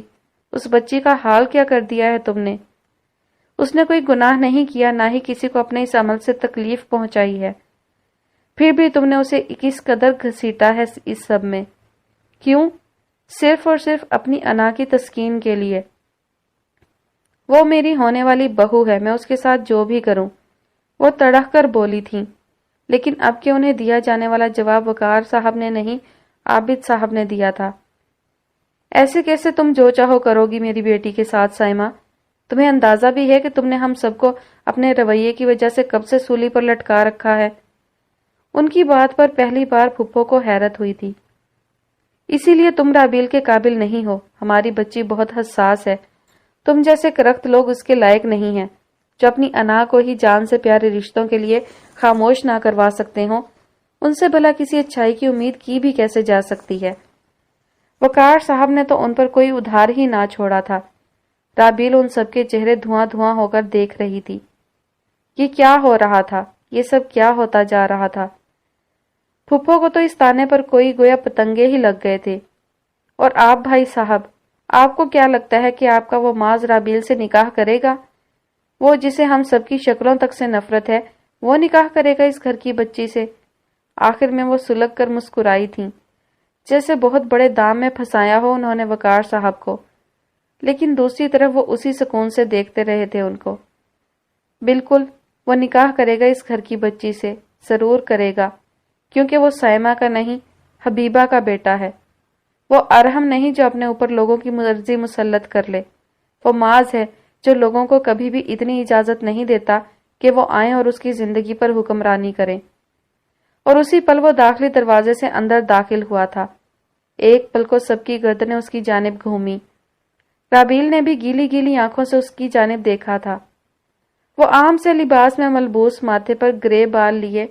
اس بچی کا حال کیا کر دیا ہے تم نے؟ اس نے کوئی گناہ نہیں کیا، نہ ہی کسی کو اپنے اس عمل سے تکلیف پہنچائی ہے، پھر بھی تم نے اسے کس قدر گھسیٹا ہے اس سب میں۔ کیوں؟ صرف اور صرف اپنی انا کی تسکین کے لیے۔ وہ میری ہونے والی بہو ہے، میں اس کے ساتھ جو بھی کروں، وہ تڑک کر بولی تھیں، لیکن اب کہ انہیں دیا جانے والا جواب وقار صاحب نے نہیں، عابد صاحب نے دیا تھا۔ ایسے کیسے تم جو چاہو کرو گی میری بیٹی کے ساتھ سائمہ؟ تمہیں اندازہ بھی ہے کہ تم نے ہم سب کو اپنے رویے کی وجہ سے کب سے سولی پر لٹکا رکھا ہے؟ ان کی بات پر پہلی بار پھپھو کو حیرت ہوئی تھی۔ اسی لیے تم رابیل کے قابل نہیں ہو، ہماری بچی بہت حساس ہے، تم جیسے کرخت لوگ اس کے لائق نہیں ہیں، جو اپنی انا کو ہی جان سے پیارے رشتوں کے لیے خاموش نہ کروا سکتے ہوں، ان سے بھلا کسی اچھائی کی امید کی بھی کیسے جا سکتی ہے؟ وقار صاحب نے تو ان پر کوئی ادھار ہی نہ چھوڑا تھا۔ رابیل ان سب کے چہرے دھواں دھواں ہو کر دیکھ رہی تھی۔ یہ کیا ہو رہا تھا؟ یہ سب کیا ہوتا جا رہا تھا؟ پھپھو کو تو اس تانے پر کوئی گویا پتنگے ہی لگ گئے تھے۔ اور آپ بھائی صاحب، آپ کو کیا لگتا ہے کہ آپ کا وہ ماز رابیل سے نکاح کرے گا؟ وہ جسے ہم سب کی شکلوں تک سے نفرت ہے، وہ نکاح کرے گا اس گھر کی بچی سے؟ آخر میں وہ سلگ کر مسکرائی تھیں، جیسے بہت بڑے دام میں پھنسایا ہو انہوں نے وقار صاحب کو، لیکن دوسری طرف وہ اسی سکون سے دیکھتے رہے تھے ان کو۔ بالکل، وہ نکاح کرے گا اس گھر کی بچی سے، ضرور کرے گا، کیونکہ وہ سائمہ کا نہیں، حبیبہ کا بیٹا ہے۔ وہ ارحم نہیں جو اپنے اوپر لوگوں کی مرضی مسلط کر لے، وہ ماز ہے جو لوگوں کو کبھی بھی اتنی اجازت نہیں دیتا کہ وہ آئیں اور اس کی زندگی پر حکمرانی کریں۔ اور اسی پل وہ داخلی دروازے سے اندر داخل ہوا تھا۔ ایک پل کو سب کی گردنیں اس کی جانب گھومی۔ رابیل نے بھی گیلی گیلی آنکھوں سے اس کی جانب دیکھا تھا۔ وہ عام سے لباس میں ملبوس، ماتھے پر گرے بال لیے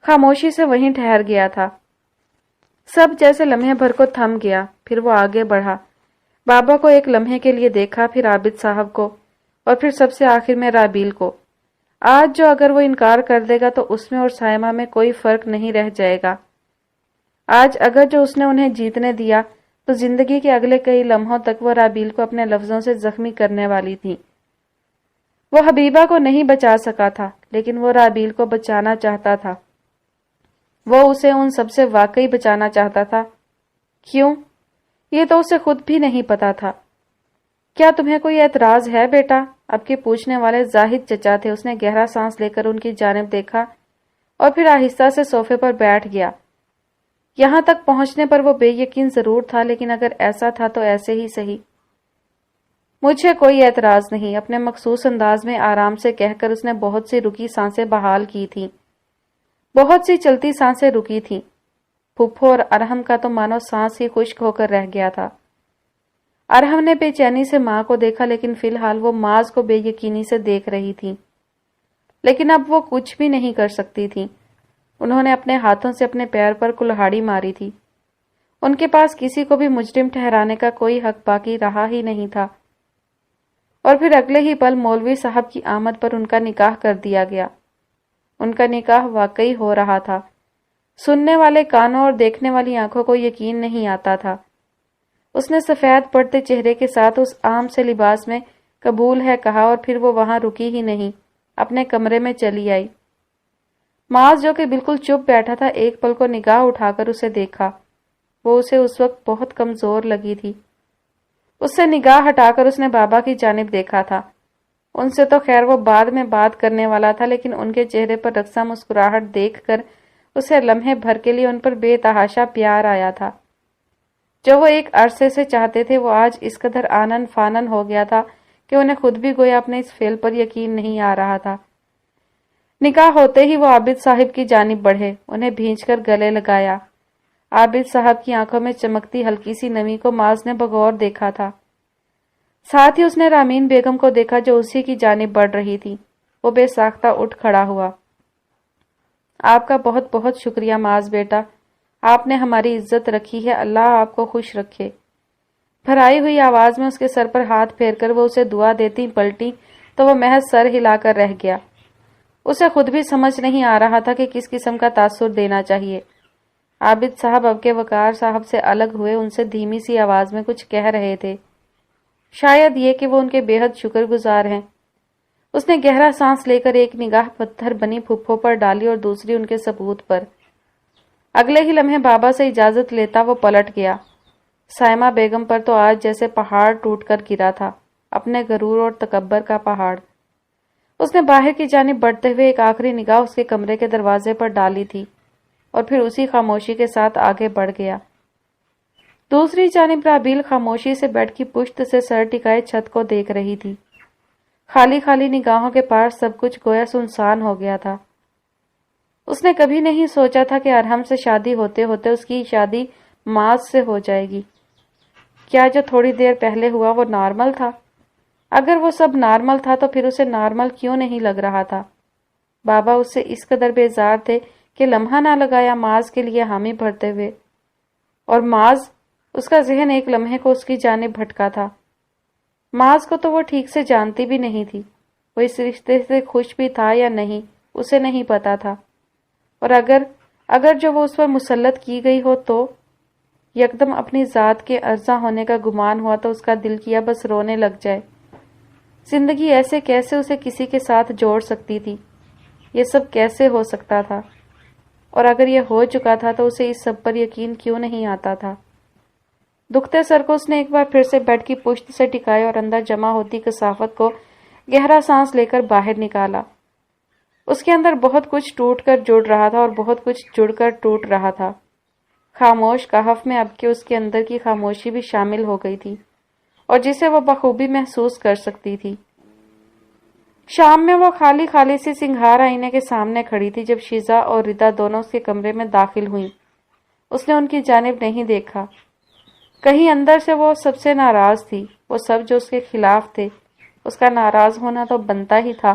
خاموشی سے وہیں ٹھہر گیا تھا۔ سب جیسے لمحے بھر کو تھم گیا، پھر وہ آگے بڑھا، بابا کو ایک لمحے کے لیے دیکھا، پھر عابد صاحب کو، اور پھر سب سے آخر میں رابیل کو۔ آج جو اگر وہ انکار کر دے گا تو اس میں اور سائمہ میں کوئی فرق نہیں رہ جائے گا۔ آج اگر جو اس نے انہیں جیتنے دیا تو زندگی کے اگلے کئی لمحوں تک وہ رابیل کو اپنے لفظوں سے زخمی کرنے والی تھی۔ وہ حبیبہ کو نہیں بچا سکا تھا، لیکن وہ رابیل کو بچانا چاہتا تھا۔ وہ اسے ان سب سے واقعی بچانا چاہتا تھا۔ کیوں؟ یہ تو اسے خود بھی نہیں پتا تھا۔ کیا تمہیں کوئی اعتراض ہے بیٹا؟ اب کے پوچھنے والے زاہد چچا تھے۔ اس نے گہرا سانس لے کر ان کی جانب دیکھا اور پھر آہستہ سے صوفے پر بیٹھ گیا۔ یہاں تک پہنچنے پر وہ بے یقین ضرور تھا، لیکن اگر ایسا تھا تو ایسے ہی صحیح۔ مجھے کوئی اعتراض نہیں، اپنے مخصوص انداز میں آرام سے کہہ کر اس نے بہت سی رکی سانسیں بحال کی تھیں، بہت سی چلتی سانسیں رکی تھیں۔ پھپھو اور ارحم کا تو مانو سانس ہی خشک ہو کر رہ گیا تھا۔ ارحم نے بے چینی سے ماں کو دیکھا، لیکن فی الحال وہ ماز کو بے یقینی سے دیکھ رہی تھی، لیکن اب وہ کچھ بھی نہیں کر سکتی تھی۔ انہوں نے اپنے ہاتھوں سے اپنے پیر پر کلہاڑی ماری تھی۔ ان کے پاس کسی کو بھی مجرم ٹھہرانے کا کوئی حق باقی رہا ہی نہیں تھا۔ اور پھر اگلے ہی پل مولوی صاحب کی آمد پر ان کا نکاح کر دیا گیا۔ ان کا نکاح واقعی ہو رہا تھا۔ سننے والے کانوں اور دیکھنے والی آنکھوں کو یقین نہیں آتا تھا۔ اس نے سفید پڑتے چہرے کے ساتھ اس عام سے لباس میں قبول ہے کہا، اور پھر وہ وہاں رکی ہی نہیں، اپنے کمرے میں چلی آئی۔ ماز جو کہ بالکل چپ بیٹھا تھا، ایک پل کو نگاہ اٹھا کر اسے دیکھا۔ وہ اسے اس وقت بہت کمزور لگی تھی۔ اس سے نگاہ ہٹا کر اس نے بابا کی جانب دیکھا تھا۔ ان سے تو خیر وہ بعد میں بات کرنے والا تھا، لیکن ان کے چہرے پر رقصہ مسکراہٹ دیکھ کر اسے لمحے بھر کے لیے ان پر بے تحاشا پیار آیا تھا۔ جو وہ ایک عرصے سے چاہتے تھے، وہ آج اس قدر آنن فانن ہو گیا تھا کہ انہیں خود بھی گویا اپنے اس فعل پر یقین نہیں آ رہا تھا۔ نکاح ہوتے ہی وہ عابد صاحب کی جانب بڑھے، انہیں بھینچ کر گلے لگایا۔ عابد صاحب کی آنکھوں میں چمکتی ہلکی سی نمی کو ماز نے بغور دیکھا تھا۔ ساتھ ہی اس نے رامین بیگم کو دیکھا جو اسی کی جانب بڑھ رہی تھی۔ وہ بے ساختہ اٹھ کھڑا ہوا۔ آپ کا بہت بہت شکریہ ماز بیٹا، آپ نے ہماری عزت رکھی ہے، اللہ آپ کو خوش رکھے۔ بھرائی ہوئی آواز میں اس کے سر پر ہاتھ پھیر کر وہ اسے دعا دیتی پلٹی تو وہ محض سر ہلا کر رہ گیا۔ اسے خود بھی سمجھ نہیں آ رہا تھا کہ کس قسم کا تاثر دینا چاہیے۔ عابد صاحب اب کے وقار صاحب سے الگ ہوئے ان سے دھیمی سی آواز میں کچھ کہہ رہے تھے۔ شاید یہ کہ وہ ان کے بے حد شکر گزار ہیں۔ اس نے گہرا سانس لے کر ایک نگاہ پتھر بنی پھپھو پر ڈالی اور دوسری ان کے ثبوت پر۔ اگلے ہی لمحے بابا سے اجازت لیتا وہ پلٹ گیا۔ سائمہ بیگم پر تو آج جیسے پہاڑ ٹوٹ کر گرا تھا، اپنے غرور اور تکبر کا پہاڑ۔ اس نے باہر کی جانب بڑھتے ہوئے ایک آخری نگاہ اس کے کمرے کے دروازے پر ڈالی تھی اور پھر اسی خاموشی کے ساتھ آگے بڑھ گیا۔ دوسری جانب رابیل خاموشی سے بیڈ کی پشت سے سر ٹکائے چھت کو دیکھ رہی تھی۔ خالی خالی نگاہوں کے پار سب کچھ گویا سنسان ہو گیا تھا۔ اس نے کبھی نہیں سوچا تھا کہ ارحم سے شادی ہوتے ہوتے اس کی شادی معاذ سے ہو جائے گی۔ کیا جو تھوڑی دیر پہلے ہوا وہ نارمل تھا؟ اگر وہ سب نارمل تھا تو پھر اسے نارمل کیوں نہیں لگ رہا تھا؟ بابا اس سے اس قدر بیزار تھے کہ لمحہ نہ لگایا معاذ کے لیے حامی بھرتے ہوئے، اور معاذ، اس کا ذہن ایک لمحے کو اس کی جانب بھٹکا تھا۔ معاذ کو تو وہ ٹھیک سے جانتی بھی نہیں تھی، وہ اس رشتے سے خوش بھی تھا یا نہیں اسے نہیں پتا تھا، اور اگر جو وہ اس پر مسلط کی گئی ہو تو یکدم اپنی ذات کے ارزاں ہونے کا گمان ہوا تو اس کا دل کیا بس رونے لگ جائے۔ زندگی ایسے کیسے اسے کسی کے ساتھ جوڑ سکتی تھی؟ یہ سب کیسے ہو سکتا تھا؟ اور اگر یہ ہو چکا تھا تو اسے اس سب پر یقین کیوں نہیں آتا تھا؟ دکھتے سر کو اس نے ایک بار پھر سے بیڈ کی پشت سے ٹکائے اور اندر جمع ہوتی کثافت کو گہرا سانس لے کر باہر نکالا۔ اس کے اندر بہت کچھ ٹوٹ کر جڑ رہا تھا اور بہت کچھ جڑ کر ٹوٹ رہا تھا۔ خاموش کہف میں اب کے اس کے اندر کی خاموشی بھی شامل ہو گئی تھی اور جسے وہ بخوبی محسوس کر سکتی تھی۔ شام میں وہ خالی خالی سی سنگھار آئینے کے سامنے کھڑی تھی جب شیزا اور ردا دونوں اس کے کمرے میں داخل ہوئیں۔ اس نے ان کی جانب نہیں دیکھا۔ کہیں اندر سے وہ سب سے ناراض تھی، وہ سب جو اس کے خلاف تھے، اس کا ناراض ہونا تو بنتا ہی تھا۔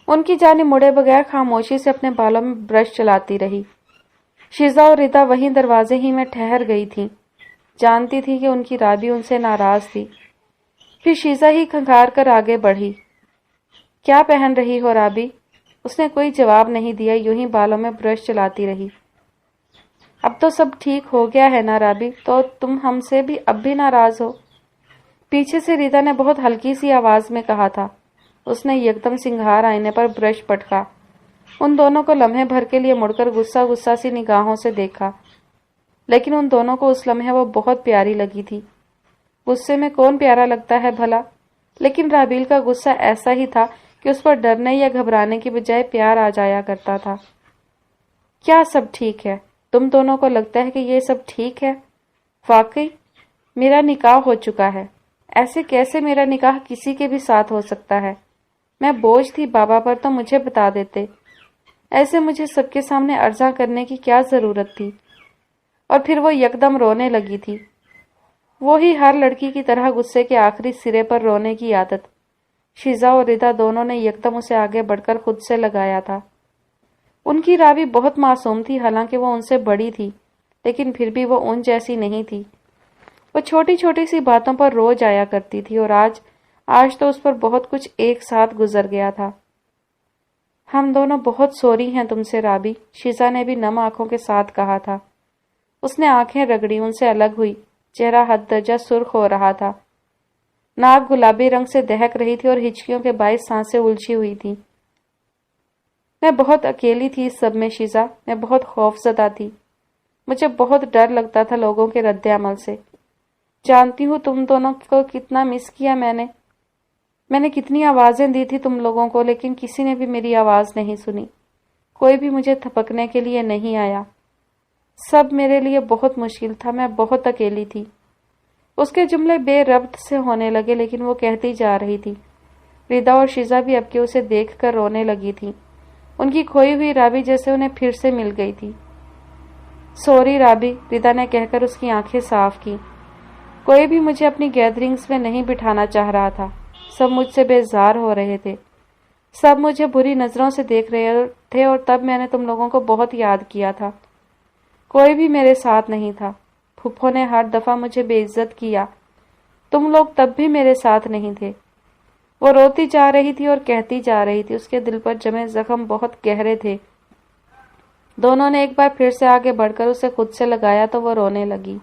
ان کی جانب مڑے بغیر خاموشی سے اپنے بالوں میں برش چلاتی رہی۔ شیزا اور ردا وہیں دروازے ہی میں ٹھہر گئی تھی، جانتی تھی کہ ان کی رابی ان سے ناراض تھی۔ پھر شیزا ہی کھنگار کر آگے بڑھی۔ کیا پہن رہی ہو رابی؟ اس نے کوئی جواب نہیں دیا، یوں ہی بالوں میں برش چلاتی رہی۔ اب تو سب ٹھیک ہو گیا ہے نا رابی؟ تو تم ہم سے بھی اب بھی ناراض ہو؟ پیچھے سے ردا نے بہت ہلکی سی آواز میں کہا تھا۔ اس نے یکدم سنگھار آئینے پر برش پٹکا، ان دونوں کو لمحے بھر کے لیے مڑ کر غصہ سی نگاہوں سے دیکھا، لیکن ان دونوں کو اس لمحے وہ بہت پیاری لگی تھی۔ غصے میں کون پیارا لگتا ہے بھلا؟ لیکن رابیل کا غصہ ایسا ہی تھا کہ اس پر ڈرنے یا گھبرانے کی بجائے پیار آ جایا کرتا تھا۔ کیا سب ٹھیک ہے؟ تم دونوں کو لگتا ہے کہ یہ سب ٹھیک ہے؟ واقعی میرا نکاح ہو چکا ہے، ایسے کیسے میرا نکاح کسی کے بھی ساتھ ہو سکتا ہے؟ میں بوجھ تھی بابا پر تو مجھے بتا دیتے، ایسے مجھے سب کے سامنے عرضاں کرنے کی کیا ضرورت تھی؟ اور پھر وہ یکدم رونے لگی تھی، وہی ہر لڑکی کی طرح غصے کے آخری سرے پر رونے کی عادت۔ شیزا اور ردا دونوں نے یکدم اسے آگے بڑھ کر خود سے لگایا تھا۔ ان کی راوی بہت معصوم تھی، حالانکہ وہ ان سے بڑی تھی، لیکن پھر بھی وہ ان جیسی نہیں تھی۔ وہ چھوٹی چھوٹی سی باتوں پر رو جایا کرتی تھی، اور آج تو اس پر بہت کچھ ایک ساتھ گزر گیا تھا۔ ہم دونوں بہت سوری ہیں تم سے رابی، شیزا نے بھی نم آنکھوں کے ساتھ کہا تھا۔ اس نے آنکھیں رگڑی، ان سے الگ ہوئی، چہرہ حد درجہ سرخ ہو رہا تھا، ناک گلابی رنگ سے دہک رہی تھی اور ہچکیوں کے باعث سانسیں الجھی ہوئی تھی۔ میں بہت اکیلی تھی اس سب میں شیزا، میں بہت خوف زدہ تھی، مجھے بہت ڈر لگتا تھا لوگوں کے رد عمل سے۔ جانتی ہوں تم دونوں کو کتنا مس کیا میں نے کتنی آوازیں دی تھی تم لوگوں کو، لیکن کسی نے بھی میری آواز نہیں سنی، کوئی بھی مجھے تھپکنے کے لیے نہیں آیا۔ سب میرے لیے بہت مشکل تھا، میں بہت اکیلی تھی۔ اس کے جملے بے ربط سے ہونے لگے، لیکن وہ کہتی جا رہی تھی۔ ردا اور شیزا بھی اب کے اسے دیکھ کر رونے لگی تھی، ان کی کھوئی ہوئی رابی جیسے انہیں پھر سے مل گئی تھی۔ سوری رابی، ردا نے کہہ کر اس کی آنکھیں صاف کی۔ کوئی بھی مجھے اپنی گیدرنگز میں نہیں بٹھانا چاہ رہا تھا، سب مجھ سے بیزار ہو رہے تھے، سب مجھے بری نظروں سے دیکھ رہے تھے، اور تب میں نے تم لوگوں کو بہت یاد کیا تھا۔ کوئی بھی میرے ساتھ نہیں تھا، پھپھو نے ہر دفعہ مجھے بے عزت کیا، تم لوگ تب بھی میرے ساتھ نہیں تھے۔ وہ روتی جا رہی تھی اور کہتی جا رہی تھی، اس کے دل پر جمے زخم بہت گہرے تھے۔ دونوں نے ایک بار پھر سے آگے بڑھ کر اسے خود سے لگایا تو وہ رونے لگی۔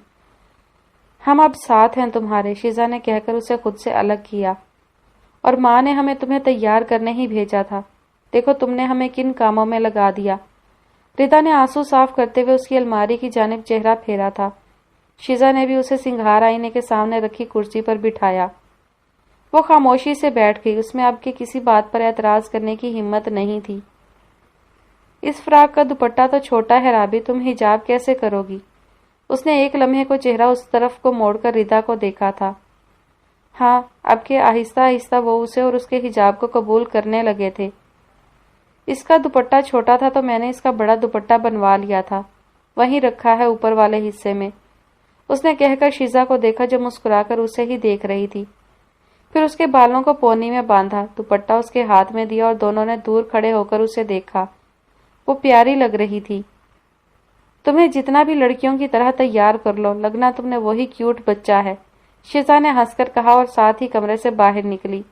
ہم اب ساتھ ہیں تمہارے، شیزا نے کہہ کر اسے خود سے الگ کیا۔ اور ماں نے ہمیں تمہیں تیار کرنے ہی بھیجا تھا، دیکھو تم نے ہمیں کن کاموں میں لگا دیا۔ ردا نے آنسو صاف کرتے ہوئے اس کی الماری کی جانب چہرہ پھیرا تھا۔ شیزا نے بھی اسے سنگھار آئینے کے سامنے رکھی کرسی پر بٹھایا۔ وہ خاموشی سے بیٹھ گئی، اس میں اب کے کسی بات پر اعتراض کرنے کی ہمت نہیں تھی۔ اس فراق کا دوپٹہ تو چھوٹا ہے رابی، تم حجاب کیسے کرو گی؟ اس نے ایک لمحے کو چہرہ اس طرف کو موڑ کر ردا کو دیکھا تھا۔ ہاں، اب کے آہستہ آہستہ وہ اسے اور اس کے حجاب کو قبول کرنے لگے تھے۔ اس کا دوپٹہ چھوٹا تھا تو میں نے اس کا بڑا دوپٹہ بنوا لیا تھا، وہیں رکھا ہے اوپر والے حصے میں، اس نے کہہ کر شیزا کو دیکھا جو مسکرا کر اسے ہی دیکھ رہی تھی۔ پھر اس کے بالوں کو پونی میں باندھا، دوپٹہ اس کے ہاتھ میں دیا اور دونوں نے دور کھڑے ہو کر اسے دیکھا۔ وہ پیاری لگ رہی تھی۔ تمہیں جتنا بھی لڑکیوں کی طرح تیار کر لو، لگنا تم نے وہی کیوٹ بچہ ہے، شیزا نے ہنس کر کہا اور ساتھ ہی کمرے سے باہر نکلی۔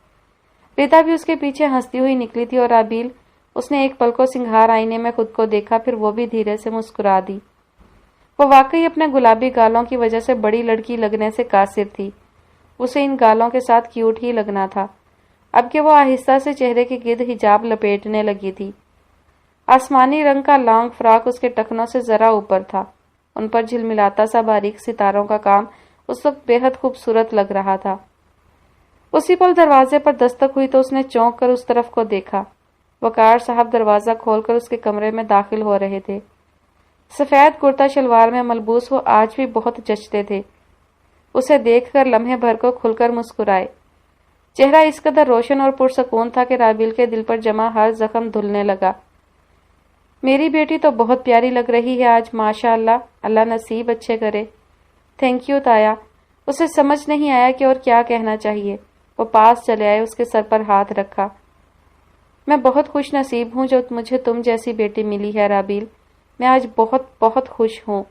ردا بھی اس کے پیچھے ہنستی ہوئی نکلی تھی اور رابیل، اس نے ایک پل کو سنگھار آئینے میں خود کو دیکھا، پھر وہ بھی دھیرے سے مسکرا دی۔ وہ واقعی اپنے گلابی گالوں کی وجہ سے بڑی لڑکی لگنے سے قاصر تھی، اسے ان گالوں کے ساتھ کیوٹ ہی لگنا تھا۔ اب کہ وہ آہستہ سے چہرے کے گرد حجاب لپیٹنے لگی تھی۔ آسمانی رنگ کا لانگ فراک اس کے ٹخنوں سے ذرا اوپر تھا، ان پر جھلملاتا سا باریک ستاروں کا کام اس وقت بے حد خوبصورت لگ رہا تھا۔ اسی پل دروازے پر دستک ہوئی تو اس نے چونک کر اس طرف کو دیکھا۔ وقار صاحب دروازہ کھول کر اس کے کمرے میں داخل ہو رہے تھے۔ سفید کرتا شلوار میں ملبوس وہ آج بھی بہت جچتے تھے۔ اسے دیکھ کر لمحے بھر کو کھل کر مسکرائے۔ چہرہ اس قدر روشن اور پرسکون تھا کہ رابیل کے دل پر جمع ہر زخم دھلنے لگا۔ میری بیٹی تو بہت پیاری لگ رہی ہے آج، ماشاء اللہ، اللہ نصیب اچھے کرے۔ تھینک یو تایا۔ اسے سمجھ نہیں آیا کہ اور کیا کہنا چاہیے۔ وہ پاس چلے آئے، اس کے سر پر ہاتھ رکھا۔ میں بہت خوش نصیب ہوں جو مجھے تم جیسی بیٹی ملی ہے رابیل، میں آج بہت بہت خوش ہوں۔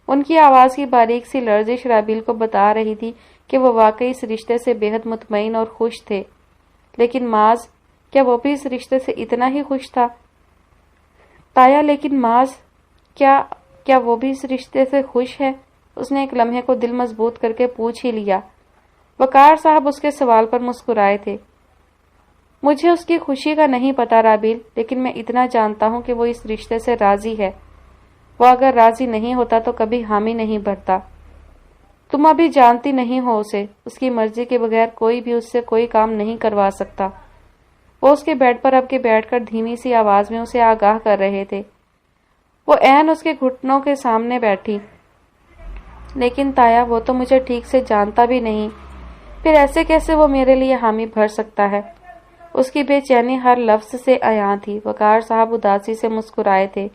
ان کی آواز کی باریک سی لرزش رابیل کو بتا رہی تھی کہ وہ واقعی اس رشتے سے بے حد مطمئن اور خوش تھے۔ لیکن معاذ، کیا وہ بھی اس رشتے سے اتنا ہی خوش تھا؟ تایا، لیکن معاذ، کیا وہ بھی اس رشتے سے خوش ہے؟ اس نے ایک لمحے کو دل مضبوط کر کے پوچھ ہی لیا۔ وقار صاحب اس کے سوال پر مسکرائے تھے۔ مجھے اس کی خوشی کا نہیں پتا رابیل، لیکن میں اتنا جانتا ہوں کہ وہ اس رشتے سے راضی ہے۔ وہ اگر راضی نہیں ہوتا تو کبھی حامی نہیں بھرتا۔ تم ابھی جانتی نہیں ہو اسے، اس کی مرضی کے بغیر کوئی بھی اس سے کوئی کام نہیں کروا سکتا۔ وہ اس کے بیڈ پر اب کے بیٹھ کر دھیمی سی آواز میں اسے آگاہ کر رہے تھے۔ وہ عین اس کے گھٹنوں کے سامنے بیٹھی۔ لیکن تایا، وہ تو مجھے ٹھیک سے جانتا بھی نہیں، پھر ایسے کیسے وہ میرے لیے حامی بھر سکتا ہے؟ اس کی بے چینی ہر لفظ سے عیاں تھی۔ وقار صاحب اداسی سے مسکرائے تھے۔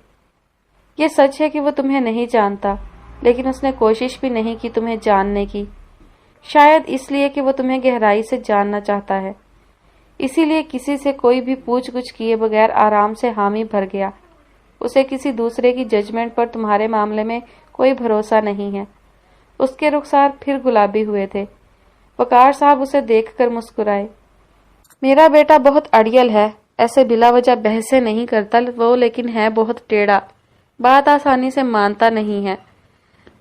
یہ سچ ہے کہ وہ تمہیں نہیں جانتا، لیکن اس نے کوشش بھی نہیں کی تمہیں جاننے کی، شاید اس لیے کہ وہ تمہیں گہرائی سے جاننا چاہتا ہے، اسی لیے کسی سے کوئی بھی پوچھ گچھ کیے بغیر آرام سے حامی بھر گیا۔ اسے کسی دوسرے کی ججمنٹ پر تمہارے معاملے میں کوئی بھروسہ نہیں ہے۔ اس کے رخسار پھر گلابی ہوئے تھے۔ وقار صاحب اسے دیکھ کر مسکرائے۔ میرا بیٹا بہت اڑیل ہے، ایسے بلا وجہ بحثیں نہیں کرتا وہ، لیکن ہے بہت ٹیڑھا، بات آسانی سے مانتا نہیں ہے،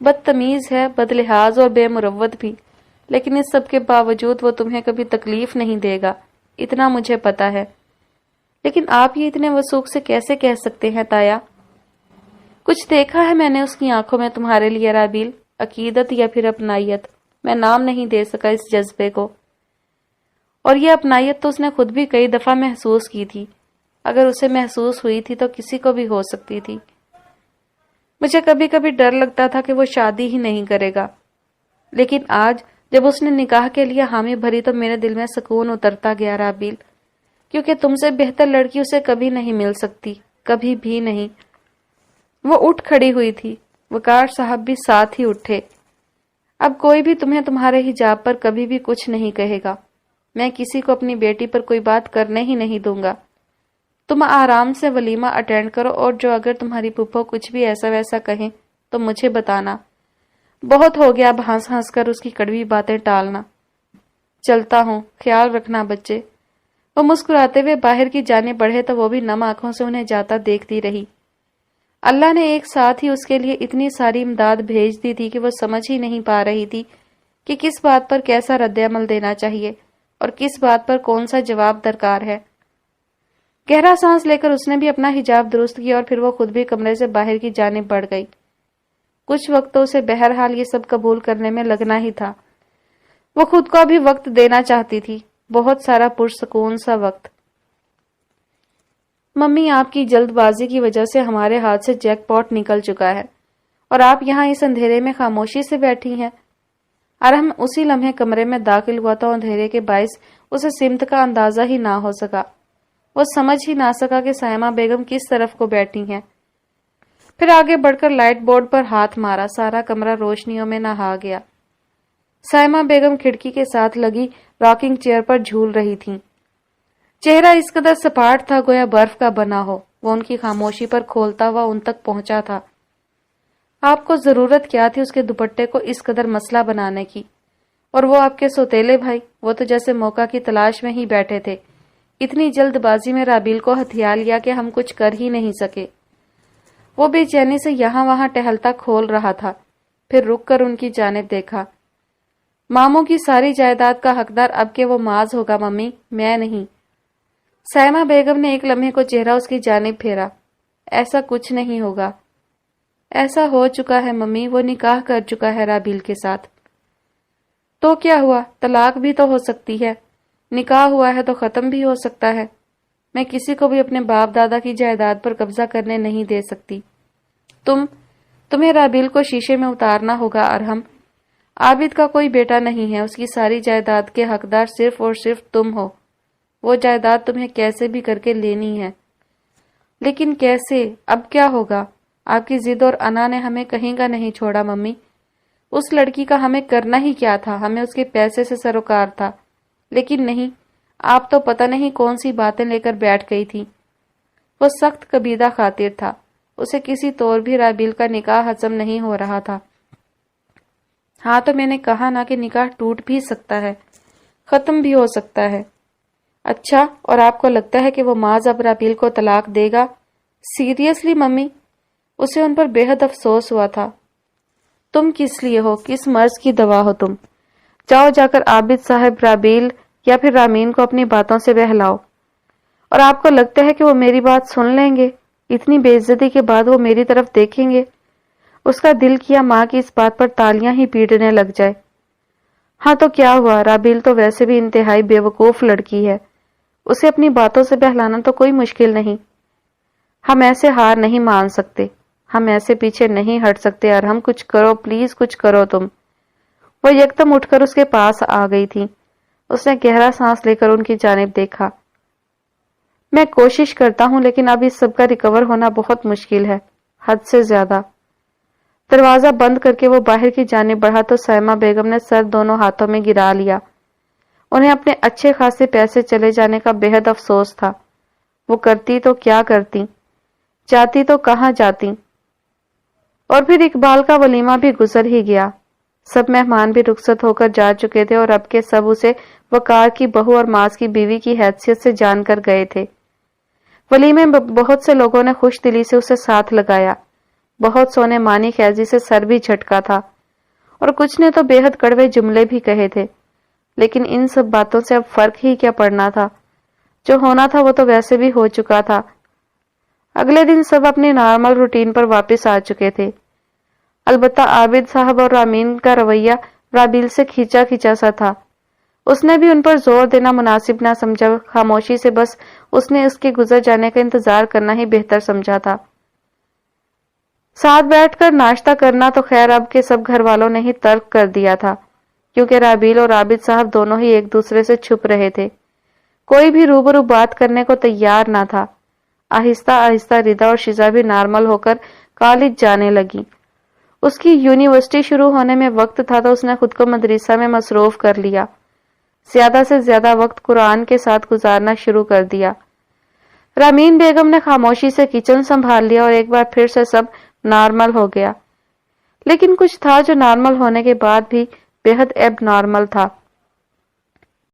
بدتمیز ہے، بدلحاظ اور بے مروت بھی، لیکن اس سب کے باوجود وہ تمہیں کبھی تکلیف نہیں دے گا، اتنا مجھے پتا ہے۔ لیکن آپ یہ اتنے وثوق سے کیسے کہہ سکتے ہیں تایا؟ کچھ دیکھا ہے میں نے اس کی آنکھوں میں تمہارے لیے رابیل، عقیدت یا پھر اپنائیت، میں نام نہیں دے سکا اس جذبے کو۔ اور یہ اپنائیت تو اس نے خود بھی کئی دفعہ محسوس کی تھی، اگر اسے محسوس ہوئی تھی تو کسی کو بھی ہو سکتی تھی۔ مجھے کبھی کبھی ڈر لگتا تھا کہ وہ شادی ہی نہیں کرے گا، لیکن آج جب اس نے نکاح کے لیے حامی بھری تو میرے دل میں سکون اترتا گیا رابیل، کیونکہ تم سے بہتر لڑکی اسے کبھی نہیں مل سکتی، کبھی بھی نہیں۔ وہ اٹھ کھڑی ہوئی تھی، وقار صاحب بھی ساتھ ہی اٹھے۔ اب کوئی بھی تمہیں تمہارے حجاب پر کبھی بھی کچھ نہیں کہے گا، میں کسی کو اپنی بیٹی پر کوئی بات کرنے ہی نہیں دوں گا۔ تم آرام سے ولیمہ اٹینڈ کرو، اور جو اگر تمہاری پھپھو کچھ بھی ایسا ویسا کہیں تو مجھے بتانا۔ بہت ہو گیا اب ہنس ہنس کر اس کی کڑوی باتیں ٹالنا۔ چلتا ہوں، خیال رکھنا بچے۔ وہ مسکراتے ہوئے باہر کی جانب بڑھے تو وہ بھی نم آنکھوں سے انہیں جاتا دیکھتی رہی۔ اللہ نے ایک ساتھ ہی اس کے لیے اتنی ساری امداد بھیج دی تھی کہ وہ سمجھ ہی نہیں پا رہی تھی کہ کس بات پر کیسا رد عمل دینا چاہیے اور کس بات پر کون سا جواب درکار ہے۔ گہرا سانس لے کر اس نے بھی اپنا حجاب درست کیا اور پھر وہ خود بھی کمرے سے باہر کی جانب بڑھ گئی۔ کچھ وقت تو اسے بہرحال یہ سب قبول کرنے میں لگنا ہی تھا۔ وہ خود کو بھی وقت دینا چاہتی تھی، بہت سارا پرسکون سا وقت۔ ممی، آپ کی جلد بازی کی وجہ سے ہمارے ہاتھ سے جیک پاٹ نکل چکا ہے اور آپ یہاں اس اندھیرے میں خاموشی سے بیٹھی ہیں۔ ارحم اسی لمحے کمرے میں داخل ہوا تو اندھیرے کے باعث اسے سمت کا اندازہ ہی نہ ہو سکا۔ وہ سمجھ ہی نہ سکا کہ سائمہ بیگم کس طرف کو بیٹھی ہیں۔ پھر آگے بڑھ کر لائٹ بورڈ پر ہاتھ مارا، سارا کمرہ روشنیوں میں نہا گیا۔ سائمہ بیگم کھڑکی کے ساتھ لگی راکنگ چیئر پر جھول رہی تھیں۔ چہرہ اس قدر سپاٹ تھا گویا برف کا بنا ہو۔ وہ ان کی خاموشی پر کھولتا ہوا ان تک پہنچا تھا۔ آپ کو ضرورت کیا تھی اس کے دوپٹے کو اس قدر مسئلہ بنانے کی؟ اور وہ آپ کے سوتیلے بھائی، وہ تو جیسے موقع کی تلاش میں ہی بیٹھے تھے۔ اتنی جلد بازی میں رابیل کو ہتھیا لیا کہ ہم کچھ کر ہی نہیں سکے۔ وہ بے چینی سے یہاں وہاں ٹہلتا کھول رہا تھا، پھر رک کر ان کی جانب دیکھا۔ ماموں کی ساری جائیداد کا حقدار اب کہ وہ معاذ ہوگا ممی، میں نہیں۔ سائمہ بیگم نے ایک لمحے کو چہرہ اس کی جانب پھیرا۔ ایسا کچھ نہیں ہوگا۔ ایسا ہو چکا ہے ممی، وہ نکاح کر چکا ہے رابیل کے ساتھ۔ تو کیا ہوا؟ طلاق بھی تو ہو سکتی ہے۔ نکاح ہوا ہے تو ختم بھی ہو سکتا ہے۔ میں کسی کو بھی اپنے باپ دادا کی جائیداد پر قبضہ کرنے نہیں دے سکتی۔ تمہیں رابیل کو شیشے میں اتارنا ہوگا ارحم۔ عابد کا کوئی بیٹا نہیں ہے، اس کی ساری جائیداد کے حقدار صرف اور صرف تم ہو۔ وہ جائیداد تمہیں کیسے بھی کر کے لینی ہے۔ لیکن کیسے؟ اب کیا ہوگا؟ آپ کی ضد اور انا نے ہمیں کہیں کا نہیں چھوڑا ممی۔ اس لڑکی کا ہمیں کرنا ہی کیا تھا؟ ہمیں اس کے پیسے سے سروکار تھا، لیکن نہیں، آپ تو پتہ نہیں کون سی باتیں لے کر بیٹھ گئی تھی۔ وہ سخت کبیدہ خاطر تھا، اسے کسی طور بھی رابیل کا نکاح ہضم نہیں ہو رہا تھا۔ ہاں تو میں نے کہا نا کہ نکاح ٹوٹ بھی سکتا ہے، ختم بھی ہو سکتا ہے۔ اچھا، اور آپ کو لگتا ہے کہ وہ معاذ اب رابیل کو طلاق دے گا؟ Seriously mummy? اسے ان پر بے حد افسوس ہوا تھا۔ تم کس لیے ہو؟ کس مرض کی دوا ہو تم؟ جاؤ جا کر عابد صاحب، رابیل یا پھر رامین کو اپنی باتوں سے بہلاؤ۔ اور آپ کو لگتا ہے کہ وہ میری بات سن لیں گے؟ اتنی بے عزتی کے بعد وہ میری طرف دیکھیں گے؟ اس کا دل کیا ماں کی اس بات پر تالیاں ہی پیٹنے لگ جائے۔ ہاں تو کیا ہوا؟ رابیل تو ویسے بھی انتہائی بے وقوف لڑکی ہے، اسے اپنی باتوں سے بہلانا تو کوئی مشکل نہیں۔ ہم ایسے ہار نہیں مان سکتے، ہم ایسے پیچھے نہیں ہٹ سکتے ارحم، کچھ کرو پلیز، کچھ کرو تم۔ وہ یکدم اٹھ کر اس کے پاس آ گئی تھی۔ اس نے گہرا سانس لے کر ان کی جانب دیکھا۔ میں کوشش کرتا ہوں لیکن اب اس سب کا ریکور ہونا بہت مشکل ہے، حد سے زیادہ۔ دروازہ بند کر کے وہ باہر کی جانب بڑھا تو سائمہ بیگم نے سر دونوں ہاتھوں میں گرا لیا۔ انہیں اپنے اچھے خاصے پیسے چلے جانے کا بے حد افسوس تھا۔ وہ کرتی تو کیا کرتی، جاتی تو کہاں جاتی۔ اور پھر اقبال کا ولیمہ بھی گزر ہی گیا۔ سب مہمان بھی رخصت ہو کر جا چکے تھے اور اب کے سب اسے وقار کی بہو اور معاذ کی بیوی کی حیثیت سے جان کر گئے تھے۔ ولیمے میں بہت سے لوگوں نے خوش دلی سے اسے ساتھ لگایا، بہت سو نے مانی خیزی سے سر بھی جھٹکا تھا اور کچھ نے تو بے حد کڑوے جملے بھی کہے تھے، لیکن ان سب باتوں سے اب فرق ہی کیا پڑنا تھا۔ جو ہونا تھا وہ تو ویسے بھی ہو چکا تھا۔ اگلے دن سب اپنی نارمل روٹین پر واپس آ چکے تھے۔ البتہ عابد صاحب اور رامین کا رویہ رابیل سے کھینچا کھینچا سا تھا۔ اس نے بھی ان پر زور دینا مناسب نہ سمجھا، خاموشی سے بس اس نے اس کے گزر جانے کا انتظار کرنا ہی بہتر سمجھا تھا۔ ساتھ بیٹھ کر ناشتہ کرنا تو خیر اب کے سب گھر والوں نے ہی ترک کر دیا تھا، کیونکہ رابیل اور عابد صاحب دونوں ہی ایک دوسرے سے چھپ رہے تھے۔ کوئی بھی روبرو بات کرنے کو تیار نہ تھا۔ آہستہ آہستہ ردا اور شزا بھی نارمل ہو کر کالج جانے لگی۔ اس کی یونیورسٹی شروع ہونے میں وقت تھا تو اس نے خود کو مدرسہ میں مصروف کر لیا، زیادہ سے زیادہ وقت قرآن کے ساتھ گزارنا شروع کر دیا۔ رامین بیگم نے خاموشی سے کچن سنبھال لیا اور ایک بار پھر سے سب نارمل ہو گیا، لیکن کچھ تھا جو نارمل ہونے کے بعد بھی بے حد ایب نارمل تھا۔